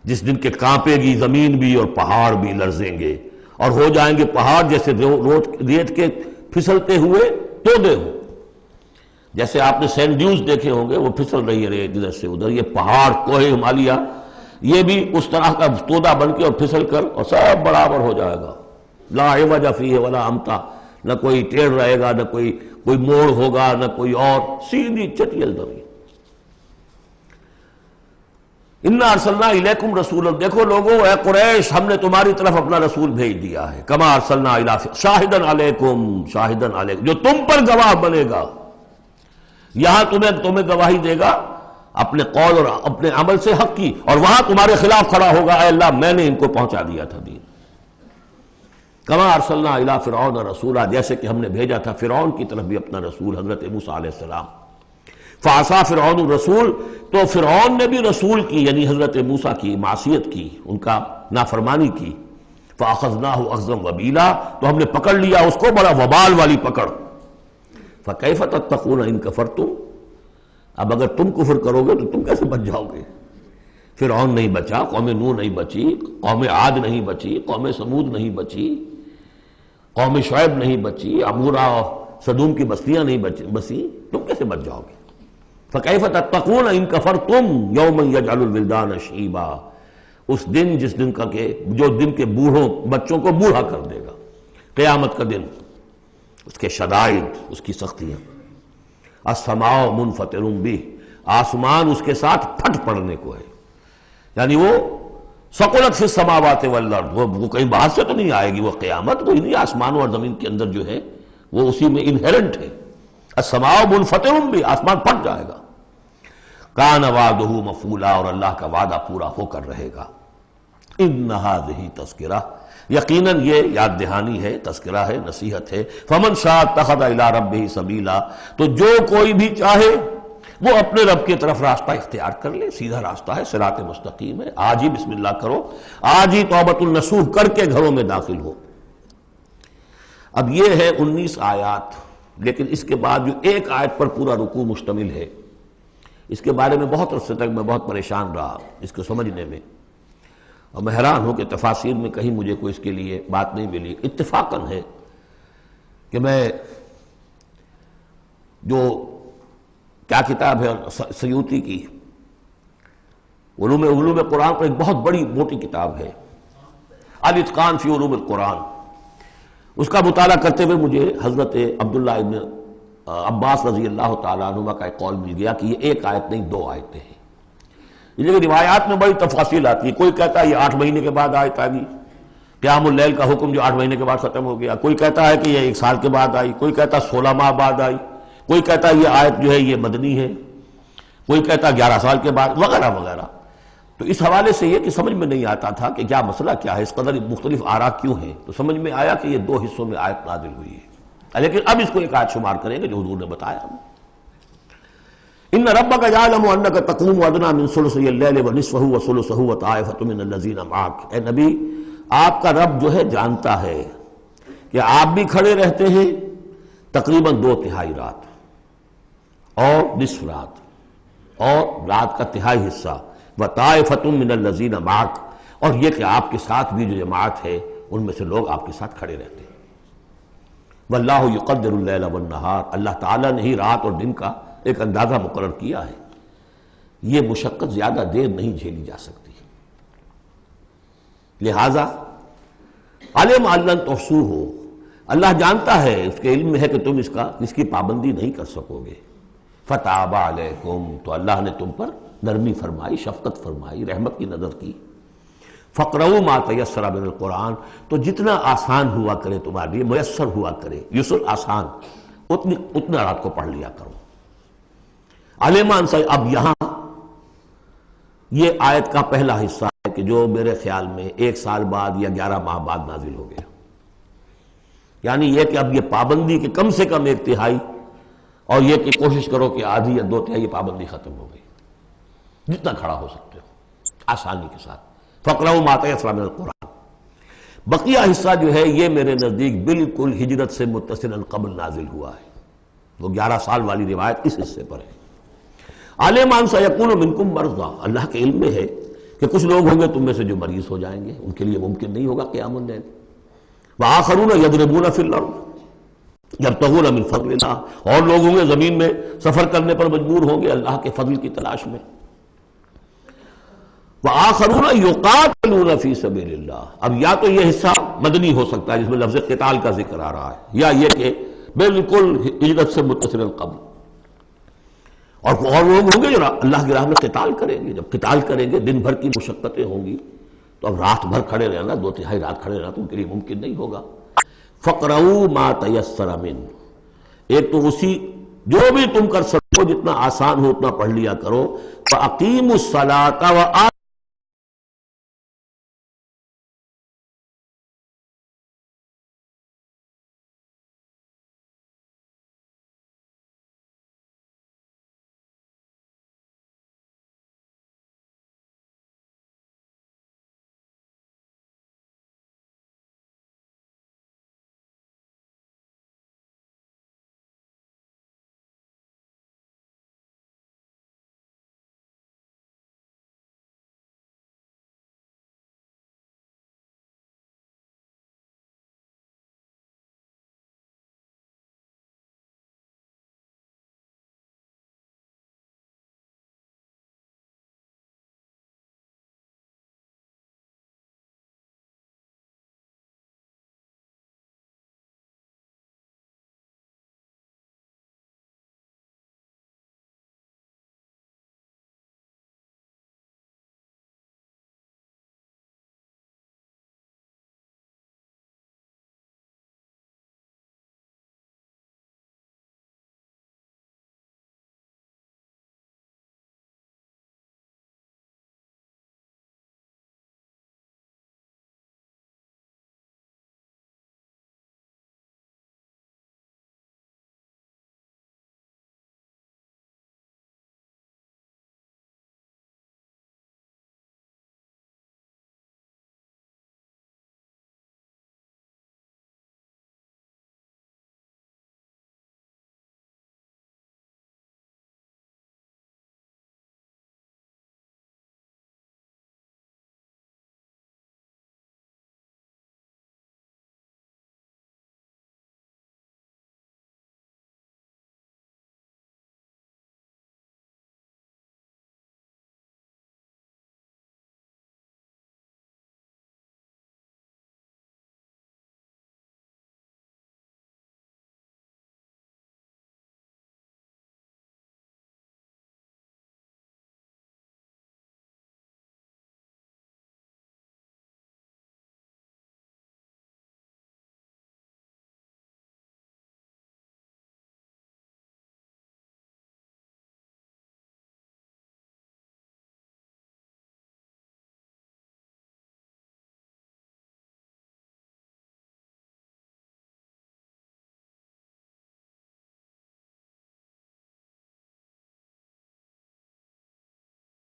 جس دن کے کانپے گی زمین بھی اور پہاڑ بھی لرزیں گے، اور ہو جائیں گے پہاڑ جیسے ریت کے پھسلتے ہوئے تودے ہوں. جیسے آپ نے سینڈ ڈیوز دیکھے ہوں گے، وہ پھسل رہی ہے ریت ادھر سے ادھر. یہ پہاڑ کوہ ہمالیہ یہ بھی اس طرح کا تودا بن کے اور پھسل کر اور سب برابر ہو جائے گا. لا عوج فیہ ولا امتا، نہ کوئی ٹیڑھ رہے گا، نہ کوئی موڑ ہوگا، نہ کوئی اور، سیدھی چٹیل زمین. انا ارسلنا الیکم رسولا، دیکھو لوگو اے قریش، ہم نے تمہاری طرف اپنا رسول بھیج دیا ہے. کما ارسلنا الی شاہدا علیکم، شاہدا علیکم، جو تم پر گواہ بنے گا. یہاں تمہیں گواہی دے گا اپنے قول اور اپنے عمل سے حق کی، اور وہاں تمہارے خلاف کھڑا ہوگا، اے اللہ میں نے ان کو پہنچا دیا تھا دین. کما ارسلنا الی فرعون رسولا، جیسے کہ ہم نے بھیجا تھا فرعون کی طرف بھی اپنا رسول حضرت موسیٰ علیہ السلام. فعصا فرعون الرسول، تو فرعون نے بھی رسول کی یعنی حضرت موسیٰ کی معصیت کی، ان کا نافرمانی کی. فاخذناہ اخذا وبیلا، تو ہم نے پکڑ لیا اس کو بڑا وبال والی پکڑ. فکیف تتقون ان کفرتم، اب اگر تم کفر کرو گے تو تم کیسے بچ جاؤ گے؟ فرعون نہیں بچا، قوم نوح نہیں بچی، قوم عاد نہیں بچی، قوم سمود نہیں بچی، قوم شعیب نہیں بچی، عمورہ اور صدوم کی بستیاں نہیں بسی، تم کیسے بچ جاؤ گے؟ فکیف تتقون ان کفرتم یوما یجعل الولدان شیبا، اس دن جس دن کا کہ جو دن کے بوڑھوں بچوں کو بوڑھا کر دے گا، قیامت کا دن، اس کے شدائد، اس کی سختیاں. السماء منفطر بہ، آسمان اس کے ساتھ پھٹ پڑنے کو ہے، یعنی وہ ثقلت فی السماوات والارض، وہ کہیں باہر سے تو نہیں آئے گی، وہ قیامت کو انہی آسمانوں اور زمین کے اندر جو ہے وہ اسی میں انہیرنٹ ہے. السماء منفطر بہ، آسمان پھٹ جائے گا. کان وعدہ مفعولا، اور اللہ کا وعدہ پورا ہو کر رہے گا. ان ھذہ تذکرہ، یقیناً یہ یاد دہانی ہے، تذکرہ ہے، نصیحت ہے. فمن شاء اتخذ الی ربہ سبیلا، تو جو کوئی بھی چاہے وہ اپنے رب کی طرف راستہ اختیار کر لے، سیدھا راستہ ہے، صراط مستقیم ہے. آج ہی بسم اللہ کرو، آج ہی توبۃ النصوح کر کے گھروں میں داخل ہو. اب یہ ہے 19 آیات، لیکن اس کے بعد جو ایک آیت پر پورا رکوع مشتمل ہے، اس کے بارے میں بہت عرصے تک میں بہت پریشان رہا اس کو سمجھنے میں، اور میں حیران ہوں کہ تفاسیر میں کہیں مجھے کوئی اس کے لیے بات نہیں ملی. اتفاقاً ہے کہ میں جو کیا کتاب ہے سیوطی کی علوم قرآن پر ایک بہت بڑی موٹی کتاب ہے الاتقان فی علوم القرآن، اس کا مطالعہ کرتے ہوئے مجھے حضرت عبداللہ ابن عباس رضی اللہ تعالیٰ عنہما کا ایک قول مل گیا کہ یہ ایک آیت نہیں 2 آیتیں ہیں. لیکن روایات میں بڑی تفاصیل آتی ہے. کوئی کہتا ہے یہ 8 مہینے کے بعد آیت آ گئی، قیام اللیل کا حکم جو 8 مہینے کے بعد ختم ہو گیا. کوئی کہتا ہے کہ یہ 1 سال کے بعد آئی، کوئی کہتا ہے 16 ماہ بعد آئی، کوئی کہتا ہے یہ آیت جو ہے یہ مدنی ہے، کوئی کہتا ہے 11 سال کے بعد، وغیرہ وغیرہ. تو اس حوالے سے یہ کہ سمجھ میں نہیں آتا تھا کہ کیا مسئلہ کیا ہے، اس قدر مختلف آراء کیوں ہیں. تو سمجھ میں آیا کہ یہ 2 حصوں میں آیت نازل ہوئی ہے، لیکن اب اس کو ایک آیت شمار کریں گے جو حضور نے بتایا. ان ربک یعلم انک تقوم ادنی من ثلثی اللیل ونصفہ وثلثہ وطائفۃ من الذین معک، اے نبی آپ کا رب جو ہے جانتا ہے کہ آپ بھی کھڑے رہتے ہیں تقریباً 2/3 رات اور نصف رات اور رات کا تہائی حصہ، وطائفۃ من الذین معک، اور یہ کہ آپ کے ساتھ بھی جو جماعت ہے ان میں سے لوگ آپ کے ساتھ کھڑے رہتے ہیں. واللہ یقدر اللیل والنہار، اللہ تعالیٰ نے ہی رات اور دن کا ایک اندازہ مقرر کیا ہے. یہ مشقت زیادہ دیر نہیں جھیلی جا سکتی، لہذا علم ان لن تحصوہ، اللہ جانتا ہے، اس کے علم میں ہے کہ تم اس کی پابندی نہیں کر سکو گے۔ فتاب علیکم، تو اللہ نے تم پر نرمی فرمائی، شفقت فرمائی، رحمت کی نظر کی۔ فقرؤوا ما تیسر من القرآن، تو جتنا آسان ہوا کرے تمہارے لیے، میسر ہوا کرے، یسر آسان، اتنا رات کو پڑھ لیا کرو۔ علیمان سے اب یہاں یہ آیت کا پہلا حصہ ہے کہ جو میرے خیال میں 1 سال بعد یا 11 ماہ بعد نازل ہو گیا، یعنی یہ کہ اب یہ پابندی کے کم سے کم 1/3 اور یہ کہ کوشش کرو کہ آدھی یا 2/3 یہ پابندی ختم ہو گئی، جتنا کھڑا ہو سکتے ہو آسانی کے ساتھ۔ فقرؤوا ما تیسر من القرآن، بقیہ حصہ جو ہے یہ میرے نزدیک بالکل ہجرت سے متصلا قبل نازل ہوا ہے، وہ 11 سال والی روایت اس حصے پر ہے۔ عالمان سیکون منکم مرضی، اللہ کے علم میں ہے کہ کچھ لوگ ہوں گے تم میں سے جو مریض ہو جائیں گے، ان کے لیے ممکن نہیں ہوگا قیام اللیل۔ وآخرون یضربون فی الارض یبتغون من فضل اللہ، اور لوگ ہوں گے زمین میں سفر کرنے پر مجبور ہوں گے اللہ کے فضل کی تلاش میں۔ وآخرون یقاتلون فی سبیل اللہ، اب یا تو یہ حصہ مدنی ہو سکتا ہے جس میں لفظ قتال کا ذکر آ رہا ہے، یا یہ کہ بالکل ہجرت سے متصل قبل، اور لوگ ہوں گے جو اللہ کی راہ میں قتال کریں گے۔ جب قتال کریں گے دن بھر کی مشقتیں ہوں گی، تو اب رات بھر کھڑے رہنا، 2/3 رات کھڑے رہنا تو ان کے لیے ممکن نہیں ہوگا۔ فقرؤوا ما تیسر من، ایک تو اسی جو بھی تم کر سکو جتنا آسان ہو اتنا پڑھ لیا کرو۔ فاقیموا الصلاۃ